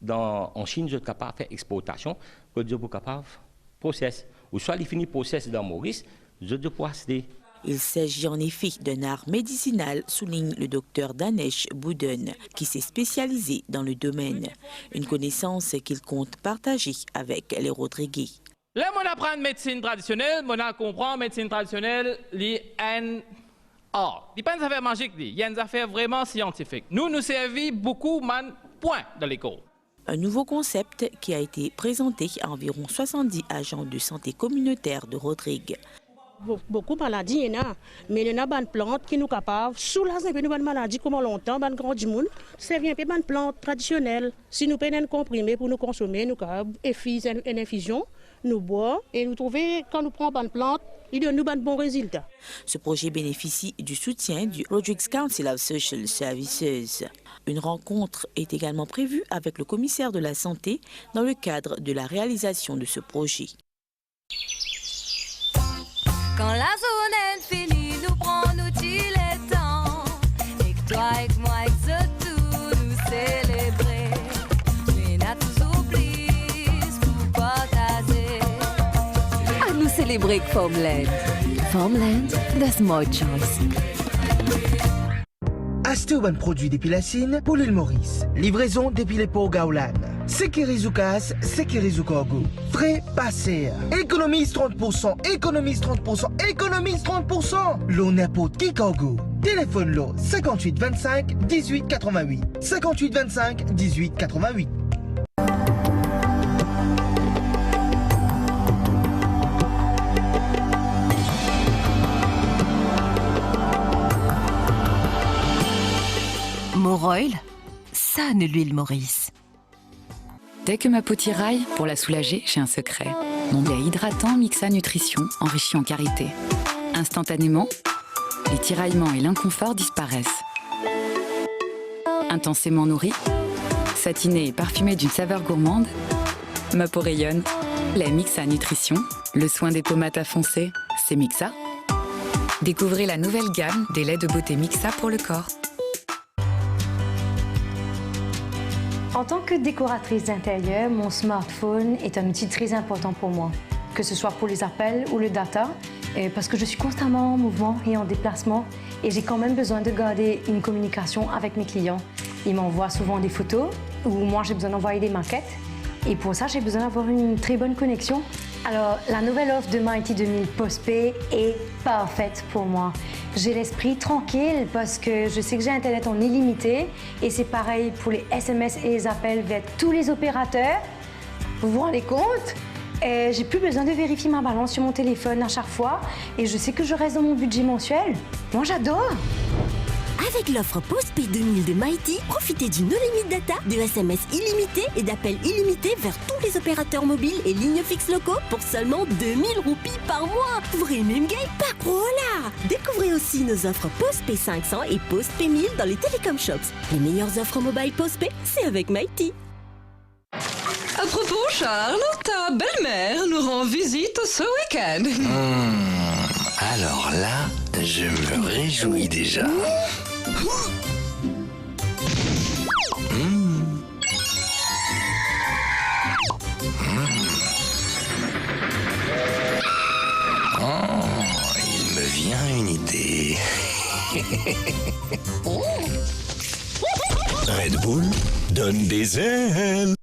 en Chine, je suis capable de faire exportation, que je suis capable de process. Ou soit il finit process dans Maurice, je peux acheter. Il s'agit en effet d'un art médicinal, souligne le docteur Danesh Bouden, qui s'est spécialisé dans le domaine. Une connaissance qu'il compte partager avec les Rodriguais. Là, on apprend médecine traditionnelle, on comprend médecine traditionnelle, il n'y a pas une affaire magique, il y a une affaire vraiment scientifique. Nous servons beaucoup de points dans l'école. Un nouveau concept qui a été présenté à environ 70 agents de santé communautaire de Rodrigue. Beaucoup de maladies, il y en a, mais il y a des plantes qui nous capables de soulager un peu de maladies comme longtemps, des grands monde. C'est bien des plantes traditionnelles. Si nous prenons un comprimé pour nous consommer, nous avons une infusion, nous boivons et nous trouvons, quand nous prenons une plante, il donne nous de bons résultats. Ce projet bénéficie du soutien du Rodrigues Council of Social Services. Une rencontre est également prévue avec le commissaire de la santé dans le cadre de la réalisation de ce projet. Quand la zone est finie, nous prenons le temps. Et que toi et que moi, et tout, nous célébrer. Mais n'a toujours plus pour partager. À nous célébrer Farmland. Farmland, that's my choice. Achetez un produit d'épilation pour l'île Maurice. Livraison d'épilé pour Gaulan. Sécurisoukas, Sécurisoukorgo. Frais passés. Économise 30%, économise 30%, économise 30%. L'on n'importe qui Korgo. Téléphone l'eau 58 25 18 88. 58 25 18 88. Boroil, ça ne l'huile Maurice. Dès que ma peau tiraille, pour la soulager, j'ai un secret. Mon lait hydratant Mixa Nutrition, enrichi en karité. Instantanément, les tiraillements et l'inconfort disparaissent. Intensément nourrie, satinée et parfumée d'une saveur gourmande, ma peau rayonne. Lait Mixa Nutrition, le soin des peaux mat à foncé, c'est Mixa. Découvrez la nouvelle gamme des laits de beauté Mixa pour le corps. En tant que décoratrice d'intérieur, mon smartphone est un outil très important pour moi, que ce soit pour les appels ou le data, parce que je suis constamment en mouvement et en déplacement et j'ai quand même besoin de garder une communication avec mes clients. Ils m'envoient souvent des photos ou moi j'ai besoin d'envoyer des maquettes et pour ça j'ai besoin d'avoir une très bonne connexion. Alors la nouvelle offre de Mighty 2000 Postpay est parfaite pour moi. J'ai l'esprit tranquille parce que je sais que j'ai Internet en illimité et c'est pareil pour les SMS et les appels vers tous les opérateurs. Vous vous rendez compte? J'ai plus besoin de vérifier ma balance sur mon téléphone à chaque fois et je sais que je reste dans mon budget mensuel. Moi j'adore! Avec l'offre Postpay 2000 de Mighty, profitez du no limit data, de SMS illimités et d'appels illimités vers tous les opérateurs mobiles et lignes fixes locaux pour seulement 2000 roupies par mois. Vrai même gay, pas voilà. Découvrez aussi nos offres Postpay 500 et Postpay 1000 dans les Telecom Shops. Les meilleures offres mobile Postpay, c'est avec Mighty. À propos, Charles, ta belle-mère nous rend visite ce week-end. Alors là, je me réjouis déjà. Oh, il me vient une idée. Red Bull donne des ailes.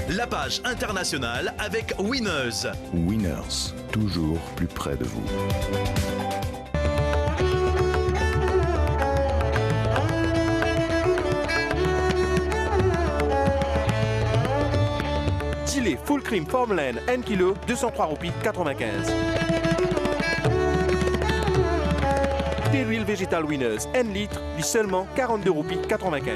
La page internationale avec Winners. Winners, toujours plus près de vous. Chili Full Cream Formulaine 1 kg, 203 roupies 95. Thé Huile Végétale Winners 1 litre, lui seulement 42 roupies 95.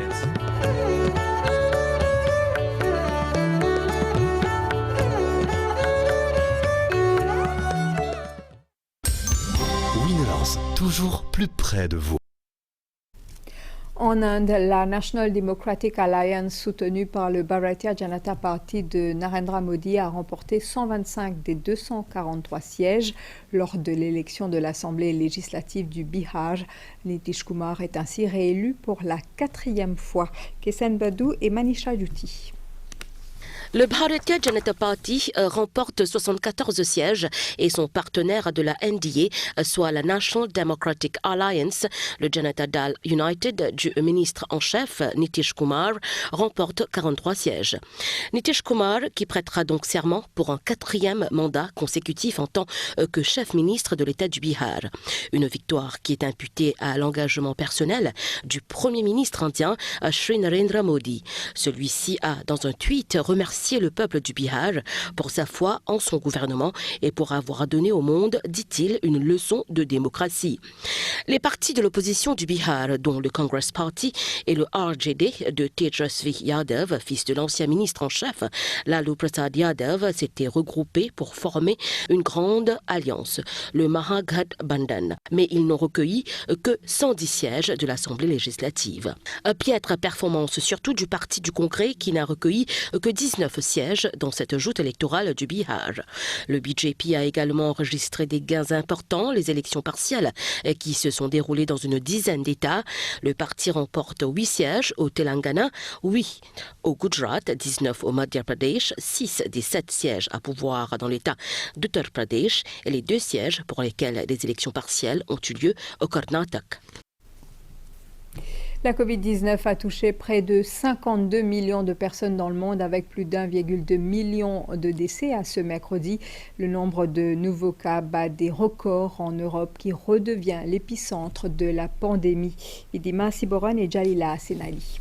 Toujours plus près de vous. En Inde, la National Democratic Alliance, soutenue par le Bharatiya Janata Party de Narendra Modi, a remporté 125 des 243 sièges lors de l'élection de l'Assemblée législative du Bihar. Nitish Kumar est ainsi réélu pour la 4e fois. Kesen Badou et Manisha Juti. Le Bharatiya Janata Party remporte 74 sièges et son partenaire de la NDA, soit la National Democratic Alliance, le Janata Dal United du ministre en chef Nitish Kumar, remporte 43 sièges. Nitish Kumar, qui prêtera donc serment pour un 4e mandat consécutif en tant que chef ministre de l'État du Bihar. Une victoire qui est imputée à l'engagement personnel du Premier ministre indien Shri Narendra Modi. Celui-ci a, dans un tweet, remercié le peuple du Bihar pour sa foi en son gouvernement et pour avoir donné au monde, dit-il, une leçon de démocratie. Les partis de l'opposition du Bihar, dont le Congress Party et le RJD de Tejasvi Yadav, fils de l'ancien ministre en chef, Lalu Prasad Yadav, s'étaient regroupés pour former une grande alliance, le Mahagathbandhan. Mais ils n'ont recueilli que 110 sièges de l'Assemblée législative. Piètre performance surtout du Parti du Congrès qui n'a recueilli que 19 sièges dans cette joute électorale du Bihar. Le BJP a également enregistré des gains importants, les élections partielles qui se sont déroulées dans une dizaine d'États. Le parti remporte 8 sièges au Telangana, 8 au Gujarat, 19 au Madhya Pradesh, 6 des 7 sièges à pouvoir dans l'État d'Uttar Pradesh et les 2 sièges pour lesquels des élections partielles ont eu lieu au Karnataka. La Covid-19 a touché près de 52 millions de personnes dans le monde avec plus d'1,2 million de décès à ce mercredi. Le nombre de nouveaux cas bat des records en Europe qui redevient l'épicentre de la pandémie. Idima Siboran et Jalila Senali.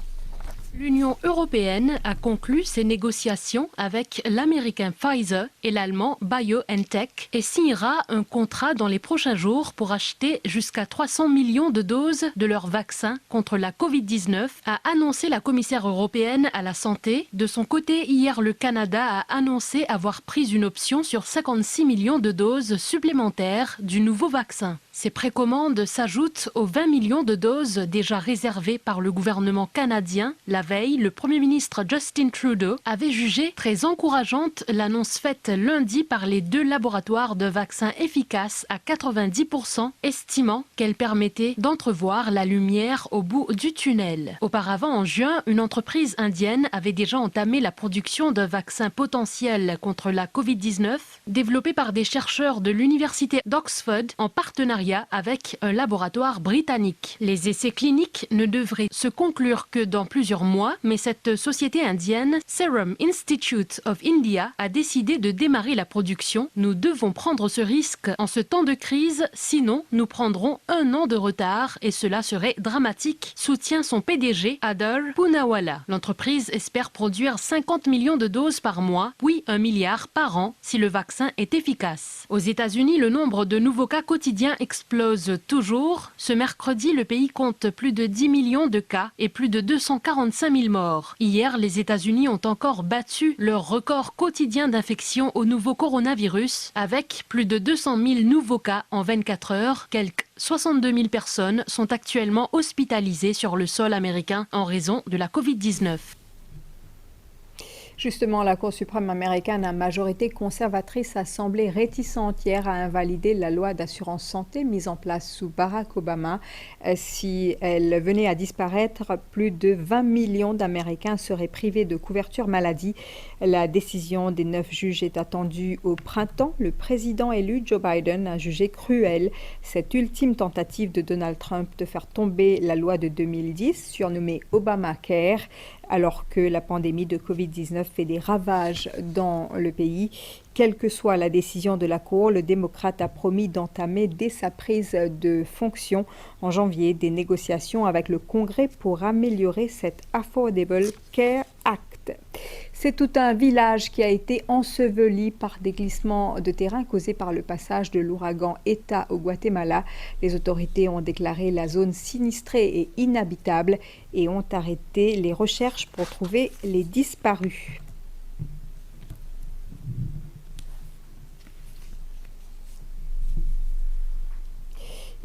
L'Union européenne a conclu ses négociations avec l'américain Pfizer et l'allemand BioNTech et signera un contrat dans les prochains jours pour acheter jusqu'à 300 millions de doses de leur vaccin contre la Covid-19, a annoncé la commissaire européenne à la santé. De son côté, hier, le Canada a annoncé avoir pris une option sur 56 millions de doses supplémentaires du nouveau vaccin. Ces précommandes s'ajoutent aux 20 millions de doses déjà réservées par le gouvernement canadien. La veille, le Premier ministre Justin Trudeau avait jugé très encourageante l'annonce faite lundi par les 2 laboratoires de vaccins efficaces à 90%, estimant qu'elle permettait d'entrevoir la lumière au bout du tunnel. Auparavant, en juin, une entreprise indienne avait déjà entamé la production d'un vaccin potentiel contre la Covid-19, développé par des chercheurs de l'université d'Oxford en partenariat avec un laboratoire britannique. Les essais cliniques ne devraient se conclure que dans plusieurs mois, mais cette société indienne, Serum Institute of India, a décidé de démarrer la production. Nous devons prendre ce risque en ce temps de crise, sinon nous prendrons 1 an de retard et cela serait dramatique, soutient son PDG Adar Poonawalla. L'entreprise espère produire 50 millions de doses par mois, puis 1 milliard par an si le vaccin est efficace. Aux États-Unis, le nombre de nouveaux cas quotidiens explose toujours. Ce mercredi, le pays compte plus de 10 millions de cas et plus de 245 000 morts. Hier, les États-Unis ont encore battu leur record quotidien d'infection au nouveau coronavirus avec plus de 200 000 nouveaux cas en 24 heures. Quelques 62 000 personnes sont actuellement hospitalisées sur le sol américain en raison de la Covid-19. Justement, la Cour suprême américaine à majorité conservatrice a semblé réticente hier à invalider la loi d'assurance santé mise en place sous Barack Obama. Si elle venait à disparaître, plus de 20 millions d'Américains seraient privés de couverture maladie. La décision des 9 juges est attendue au printemps. Le président élu Joe Biden a jugé cruelle cette ultime tentative de Donald Trump de faire tomber la loi de 2010 surnommée Obamacare, alors que la pandémie de Covid-19 fait des ravages dans le pays. Quelle que soit la décision de la Cour, le démocrate a promis d'entamer dès sa prise de fonction en janvier des négociations avec le Congrès pour améliorer cet Affordable Care Act. C'est tout un village qui a été enseveli par des glissements de terrain causés par le passage de l'ouragan Eta au Guatemala. Les autorités ont déclaré la zone sinistrée et inhabitable et ont arrêté les recherches pour trouver les disparus.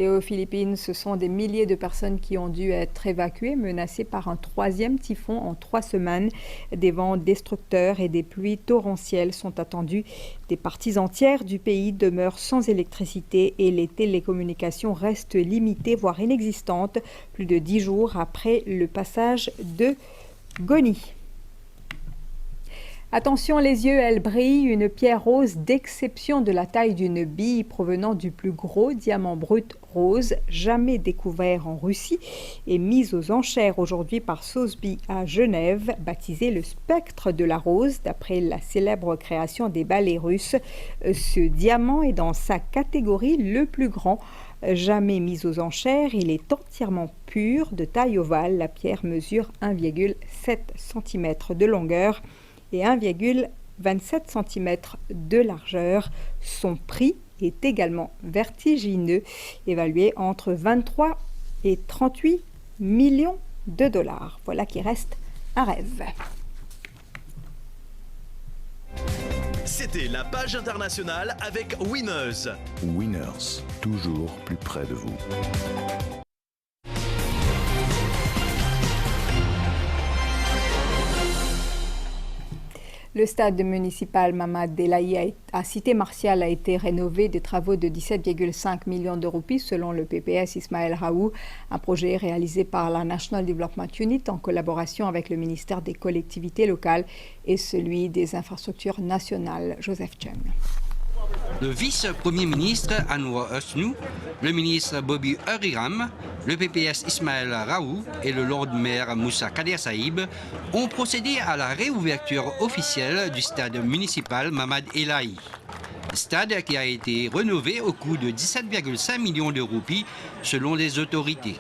Et aux Philippines, ce sont des milliers de personnes qui ont dû être évacuées, menacées par un 3e typhon en 3 semaines. Des vents destructeurs et des pluies torrentielles sont attendus. Des parties entières du pays demeurent sans électricité et les télécommunications restent limitées, voire inexistantes, plus de 10 jours après le passage de Goni. Attention, les yeux, elle brille, une pierre rose d'exception de la taille d'une bille provenant du plus gros diamant brut rose jamais découvert en Russie et mise aux enchères aujourd'hui par Sotheby à Genève, baptisé le spectre de la rose d'après la célèbre création des ballets russes. Ce diamant est dans sa catégorie le plus grand. Jamais mis aux enchères, il est entièrement pur, de taille ovale. La pierre mesure 1,7 cm de longueur et 1,27 cm de largeur. Son prix est également vertigineux, évalué entre 23 et 38 millions de dollars. Voilà qui reste un rêve. C'était la page internationale avec Winners. Winners, toujours plus près de vous. Le stade municipal Mamad Elahi à Cité Martiale a été rénové. Des travaux de 17,5 millions de roupies selon le PPS Ismaël Raou, un projet réalisé par la National Development Unit en collaboration avec le ministère des collectivités locales et celui des infrastructures nationales. Joseph Chung. Le vice-premier ministre Anwar Usnu, le ministre Bobby Uriram, le PPS Ismaël Raou et le Lord Maire Moussa Kader Saïb ont procédé à la réouverture officielle du stade municipal Mamad Elahi. Stade qui a été rénové au coût de 17,5 millions de roupies selon les autorités.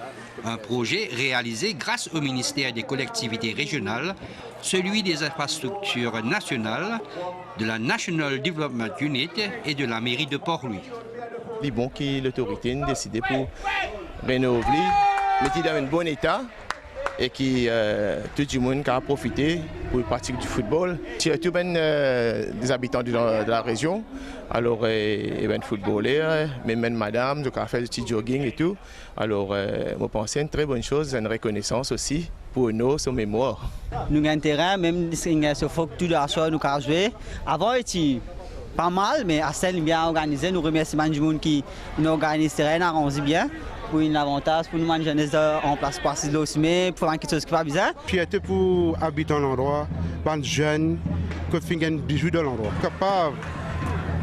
Un projet réalisé grâce au ministère des collectivités régionales, celui des infrastructures nationales, de la National Development Unit et de la mairie de Port-Louis. Les bons qui l'autorité a décidé pour rénover, mettre dans un bon état et qui tout le monde a profité pour pratiquer du football. Surtout des habitants de la région, alors ben footballeurs, même madame, donc a fait du petit jogging et tout. Alors je pense que c'est une très bonne chose, une reconnaissance aussi pour nous, son mémoire. Nous avons un terrain, même si ce faut que tout le soir nous avons joué. Avant, c'était pas mal, mais à celle bien organisé. Nous remercions les gens qui nous organisent le terrain, arrangent bien. Pour un avantage, pour nous manger en place pour assister aussi, mais pour quelque chose qui va bizarre. Fierté pour habiter dans l'endroit, les jeunes, qui font des jeux dans l'endroit. Capable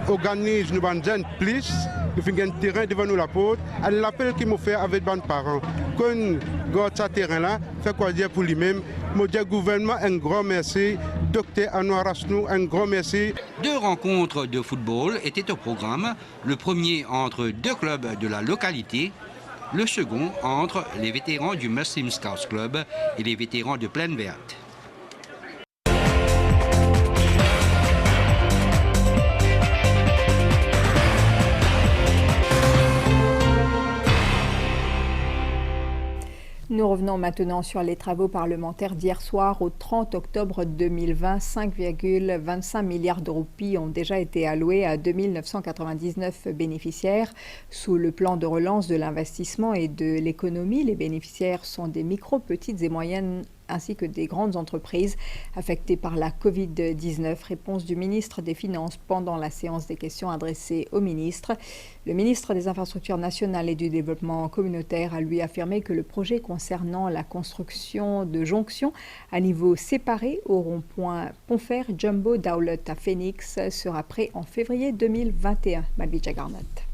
d'organiser nos jeunes plus, qui font un terrain devant nous la porte. L'appel qu'ils m'ont fait avec les parents, quand ils ont ce terrain-là, fait quoi dire pour lui-même. Je dis au gouvernement un grand merci, docteur Anouar Rasnou, un grand merci. 2 rencontres de football étaient au programme, le premier entre 2 clubs de la localité, le second entre les vétérans du Muslim Scouts Club et les vétérans de Plaine Verte. Nous revenons maintenant sur les travaux parlementaires d'hier soir. Au 30 octobre 2020, 5,25 milliards de roupies ont déjà été alloués à 2999 bénéficiaires. Sous le plan de relance de l'investissement et de l'économie, les bénéficiaires sont des micro, petites et moyennes ainsi que des grandes entreprises affectées par la Covid-19. Réponse du ministre des Finances pendant la séance des questions adressées au ministre. Le ministre des Infrastructures nationales et du Développement communautaire a lui affirmé que le projet concernant la construction de jonctions à niveau séparé au rond-point Pontfer Jumbo Dowlett à Phoenix sera prêt en février 2021. Malvija Garnett.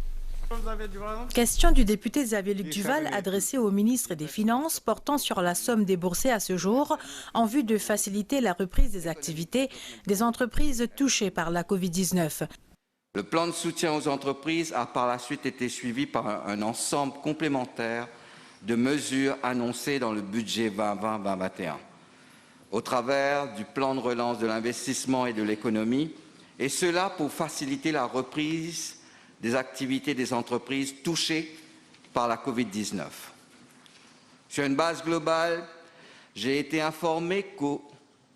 Question du député Xavier-Luc Duval adressée au ministre des Finances portant sur la somme déboursée à ce jour en vue de faciliter la reprise des activités des entreprises touchées par la Covid-19. Le plan de soutien aux entreprises a par la suite été suivi par un ensemble complémentaire de mesures annoncées dans le budget 2020-2021 au travers du plan de relance de l'investissement et de l'économie, et cela pour faciliter la reprise des activités des entreprises touchées par la Covid-19. Sur une base globale, j'ai été informé qu'au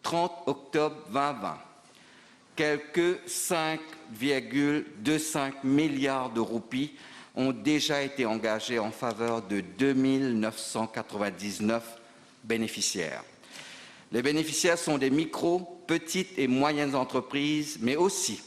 30 octobre 2020, quelques 5,25 milliards de roupies ont déjà été engagés en faveur de 2999 bénéficiaires. Les bénéficiaires sont des micro, petites et moyennes entreprises, mais aussi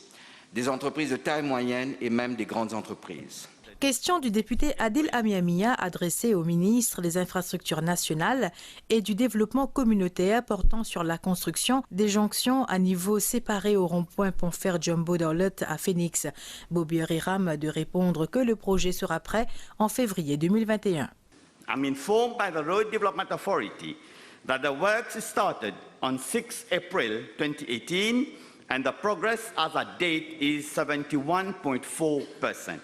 des entreprises de taille moyenne et même des grandes entreprises. Question du député Adil Amiamia adressée au ministre des Infrastructures nationales et du Développement communautaire portant sur la construction des jonctions à niveau séparé au rond-point Pontfer Jumbo Dowlett à Phoenix. Bobby Riram de répondre que le projet sera prêt en février 2021. I'm informed by the Road Development Authority that the works started on 6 April 2018 and the progress as at date is 71.4%.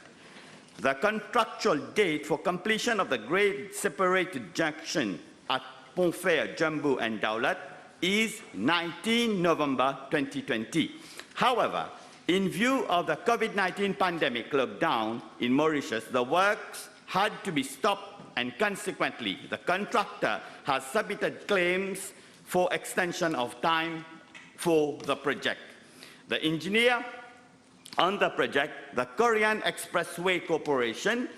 The contractual date for completion of the grade separated junction at Pontfer, Jumbo and Dowlett is 19 November 2020. However, in view of the COVID-19 pandemic lockdown in Mauritius, the works had to be stopped and consequently the contractor has submitted claims for extension of time for the project. The engineer on the project, the Korean Expressway Corporation,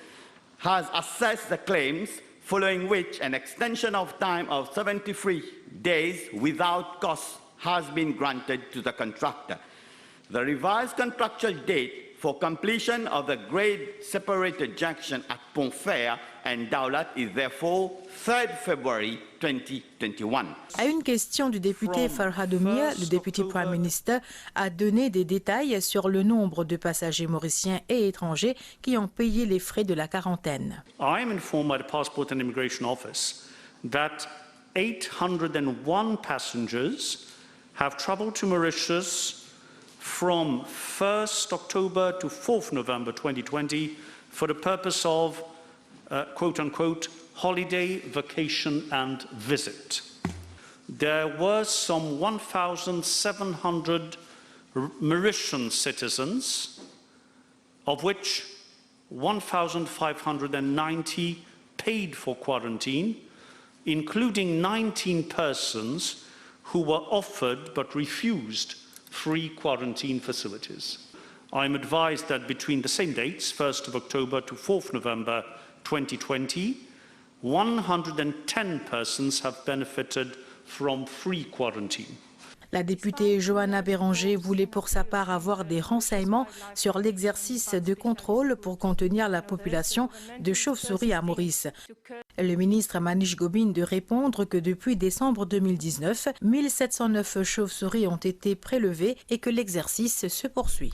has assessed the claims, following which an extension of time of 73 days without cost has been granted to the contractor. The revised contractual date for completion of the grade separated junction at Pontfer and Dowlett is therefore 3rd February 2021. À une question du député Farhad Oumia, le député Prime Minister a donné des détails sur le nombre de passagers mauriciens et étrangers qui ont payé les frais de la quarantaine. I am informed by the Passport and Immigration Office that 801 passengers have traveled to Mauritius from 1st October to 4th November 2020 for the purpose of, quote-unquote, holiday, vacation and visit. There were some 1,700 Mauritian citizens, of which 1,590 paid for quarantine, including 19 persons who were offered but refused free quarantine facilities. I'm advised that between the same dates, 1st of October to 4th November 2020, 110 persons have benefited from free quarantine. La députée Johanna Béranger voulait pour sa part avoir des renseignements sur l'exercice de contrôle pour contenir la population de chauves-souris à Maurice. Le ministre Manish Gobin de répondre que depuis décembre 2019, 1709 chauves-souris ont été prélevées et que l'exercice se poursuit.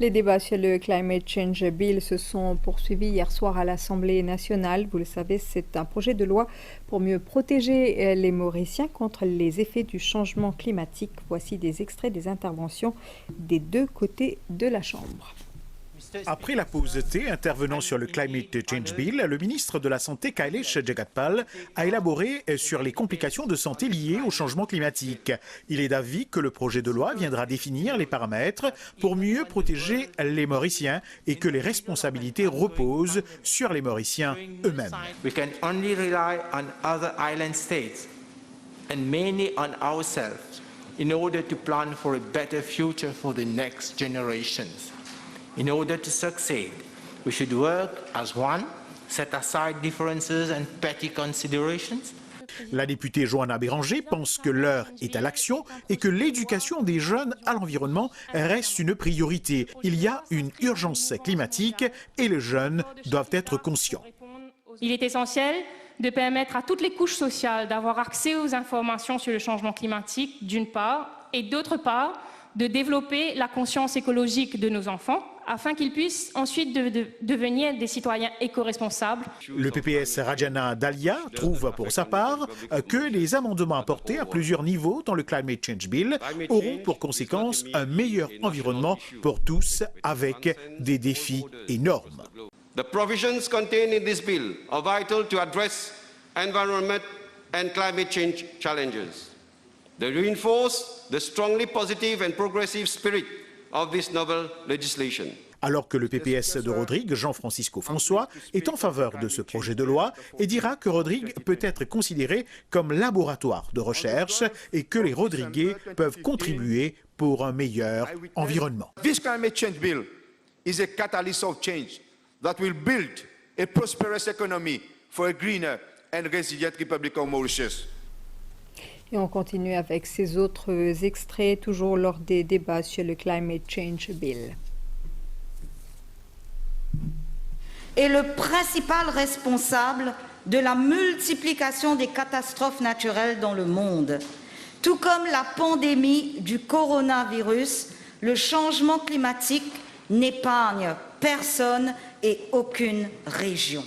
Les débats sur le Climate Change Bill se sont poursuivis hier soir à l'Assemblée nationale. Vous le savez, c'est un projet de loi pour mieux protéger les Mauriciens contre les effets du changement climatique. Voici des extraits des interventions des deux côtés de la Chambre. Après la pause thé intervenant sur le Climate Change Bill, le ministre de la Santé, Kailesh Jagatpal, a élaboré sur les complications de santé liées au changement climatique. Il est d'avis que le projet de loi viendra définir les paramètres pour mieux protéger les Mauriciens et que les responsabilités reposent sur les Mauriciens eux-mêmes. We can only rely on other island states and mainly on ourselves in order to plan for a better future for the next generations. In order to succeed, we should work as one, set aside differences and petty considerations. La députée Johanna Béranger pense que l'heure est à l'action et que l'éducation des jeunes à l'environnement reste une priorité. Il y a une urgence climatique et les jeunes doivent être conscients. Il est essentiel de permettre à toutes les couches sociales d'avoir accès aux informations sur le changement climatique, d'une part, et d'autre part, de développer la conscience écologique de nos enfants, afin qu'ils puissent ensuite devenir des citoyens éco-responsables. Le PPS Rajana Dalia trouve pour sa part que les amendements apportés à plusieurs niveaux dans le Climate Change Bill auront pour conséquence un meilleur environnement pour tous avec des défis énormes. The provisions contained in this bill are vital to address environment and climate change challenges. They reinforce the strongly positive and progressive spirit of this novel legislation. Alors que le PPS de Rodrigue, Jean-Francisco François, est en faveur de ce projet de loi et dira que Rodrigue peut être considéré comme laboratoire de recherche et que les Rodriguais peuvent contribuer pour un meilleur environnement. This climate change bill is a catalyst of change that will build a prosperous economy for a greener and resilient Republic of Mauritius. Et on continue avec ces autres extraits, toujours lors des débats sur le Climate Change Bill. Est le principal responsable de la multiplication des catastrophes naturelles dans le monde. Tout comme la pandémie du coronavirus, le changement climatique n'épargne personne et aucune région.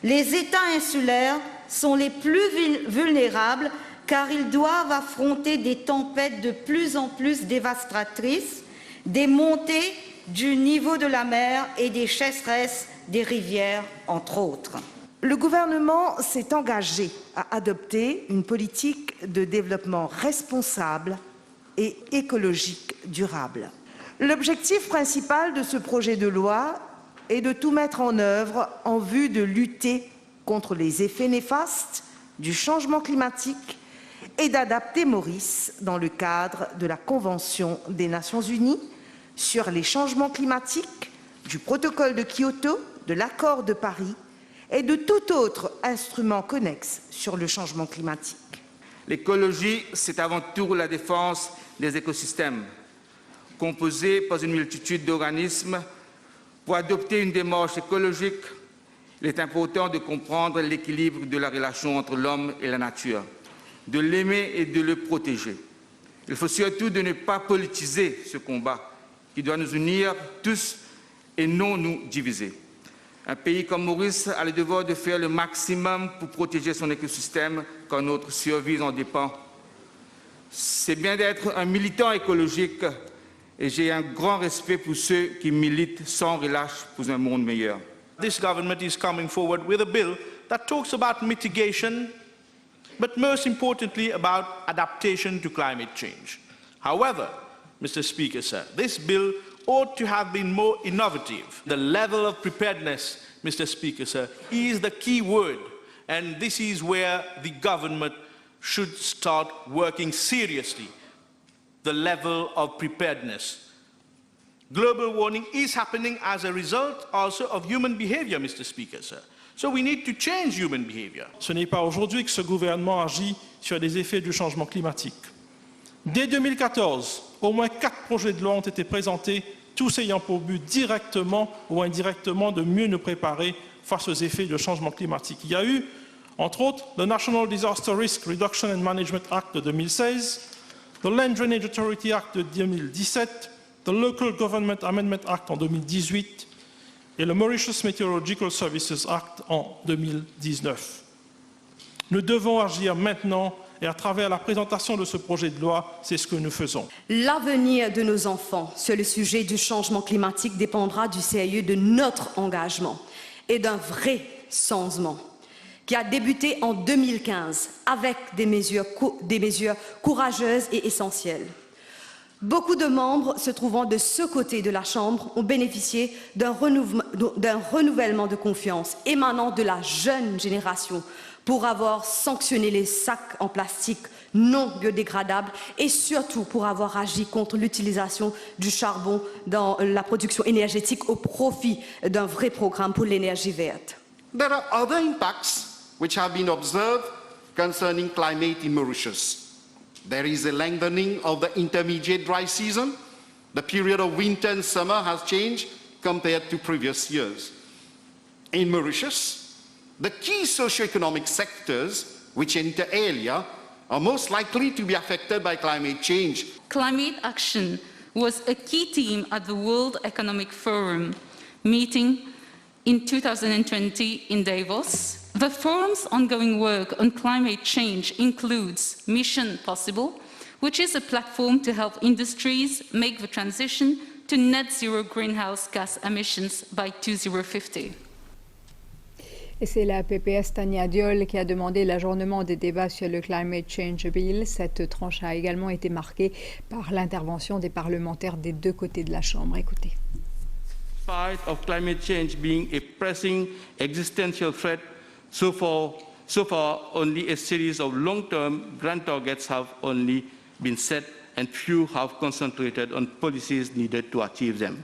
Les États insulaires sont les plus vulnérables car ils doivent affronter des tempêtes de plus en plus dévastatrices, des montées du niveau de la mer et des sécheresses des rivières, entre autres. Le gouvernement s'est engagé à adopter une politique de développement responsable et écologique durable. L'objectif principal de ce projet de loi est de tout mettre en œuvre en vue de lutter contre les effets néfastes du changement climatique et d'adapter Maurice dans le cadre de la Convention des Nations Unies sur les changements climatiques, du protocole de Kyoto, de l'accord de Paris et de tout autre instrument connexe sur le changement climatique. L'écologie, c'est avant tout la défense des écosystèmes, composée par une multitude d'organismes. Pour adopter une démarche écologique, il est important de comprendre l'équilibre de la relation entre l'homme et la nature, de l'aimer et de le protéger. Il faut surtout de ne pas politiser ce combat qui doit nous unir tous et non nous diviser. Un pays comme Maurice a le devoir de faire le maximum pour protéger son écosystème quand notre survie en dépend. c'est bien d'être un militant écologique et j'ai un grand respect pour ceux qui militent sans relâche pour un monde meilleur. This government is coming forward with a bill that talks about mitigation, but most importantly about adaptation to climate change. However, Mr. Speaker, sir, this bill ought to have been more innovative. The level of preparedness, Mr. Speaker, sir, is the key word, and this is where the government should start working seriously. The level of preparedness. Global warming is happening as a result also of human behavior, Mr. Speaker, sir. So we need to change human behavior. Ce n'est pas aujourd'hui que ce gouvernement agit sur les effets du changement climatique. Dès 2014, au moins 4 projets de loi ont été présentés, tous ayant pour but directement ou indirectement de mieux nous préparer face aux effets du changement climatique. Il y a eu, entre autres, le National Disaster Risk Reduction and Management Act de 2016, le Land Drainage Authority Act de 2017, le Local Government Amendment Act en 2018 et le Mauritius Meteorological Services Act en 2019. Nous devons agir maintenant et à travers la présentation de ce projet de loi, c'est ce que nous faisons. L'avenir de nos enfants sur le sujet du changement climatique dépendra du sérieux de notre engagement et d'un vrai changement qui a débuté en 2015 avec des mesures courageuses et essentielles. Beaucoup de membres se trouvant de ce côté de la Chambre ont bénéficié d'un renouvellement de confiance émanant de la jeune génération pour avoir sanctionné les sacs en plastique non biodégradables et surtout pour avoir agi contre l'utilisation du charbon dans la production énergétique au profit d'un vrai programme pour l'énergie verte. There are other impacts which have been observed concerning climate in Mauritius. There is a lengthening of the intermediate dry season. The period of winter and summer has changed compared to previous years. In Mauritius, the key socio-economic sectors which inter alia are most likely to be affected by climate change. Climate action was a key theme at the World Economic Forum meeting in 2020 in Davos. The forum's ongoing work on climate change includes Mission Possible, which is a platform to help industries make the transition to net zero greenhouse gas emissions by 2050. Et c'est la PPS Tania Diol qui a demandé l'ajournement des débats sur le Climate Change Bill. Cette tranche a également été marquée par l'intervention des parlementaires des deux côtés de la Chambre. Écoutez. Despite of climate change being a pressing existential threat, so far only a series of long-term grand targets have only been set and few have concentrated on policies needed to achieve them.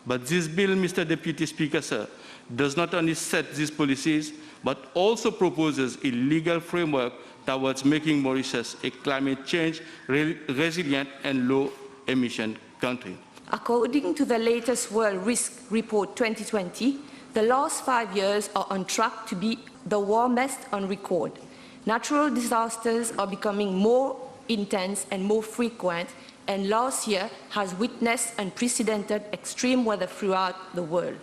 But this bill, Mr. Deputy Speaker, sir, does not only set these policies, but also proposes a legal framework towards making Mauritius a climate change resilient and low-emission country. According to the latest World Risk Report 2020, the last 5 years are on track to be the warmest on record. Natural disasters are becoming more intense and more frequent, and last year has witnessed unprecedented extreme weather throughout the world.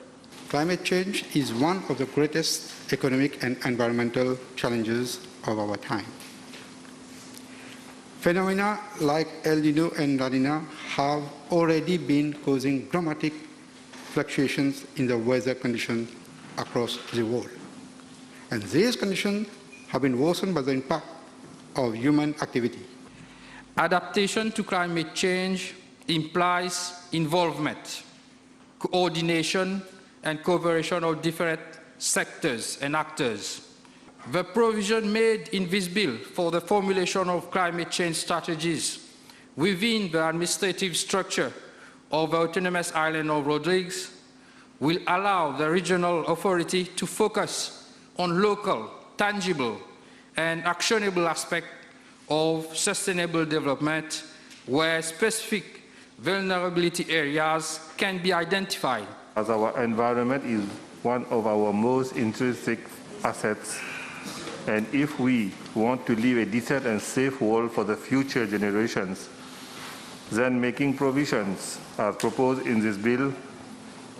Climate change is one of the greatest economic and environmental challenges of our time. Phenomena like El Niño and La Niña have already been causing dramatic fluctuations in the weather conditions across the world. And these conditions have been worsened by the impact of human activity. Adaptation to climate change implies involvement, coordination, and cooperation of different sectors and actors. The provision made in this bill for the formulation of climate change strategies within the administrative structure of the autonomous island of Rodrigues will allow the regional authority to focus on local, tangible, and actionable aspects of sustainable development where specific vulnerability areas can be identified. As our environment is one of our most intrinsic assets, and if we want to leave a decent and safe world for the future generations, then making provisions as proposed in this bill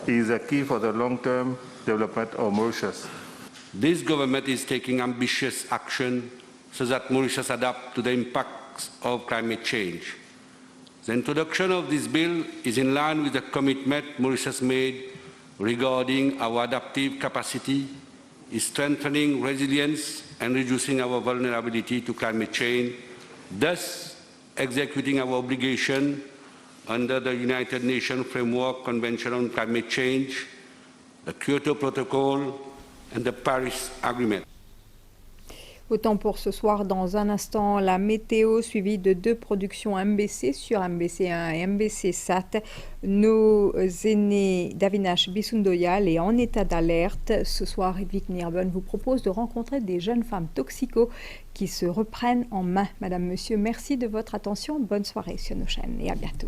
is a key for the long-term development of Mauritius. This government is taking ambitious action so that Mauritius adapts to the impact impacts of climate change. The introduction of this bill is in line with the commitment Mauritius made regarding our adaptive capacity, strengthening resilience and reducing our vulnerability to climate change, thus executing our obligation under the United Nations Framework Convention on Climate Change, the Kyoto Protocol and the Paris Agreement. Autant pour ce soir. Dans un instant, la météo suivie de 2 productions MBC sur MBC1 et MBC Sat. Nos aînés d'Avinash Bissundoyal est en état d'alerte. Ce soir, Edwig Nirben vous propose de rencontrer des jeunes femmes toxicos qui se reprennent en main. Madame, Monsieur, merci de votre attention. Bonne soirée sur nos chaînes et à bientôt.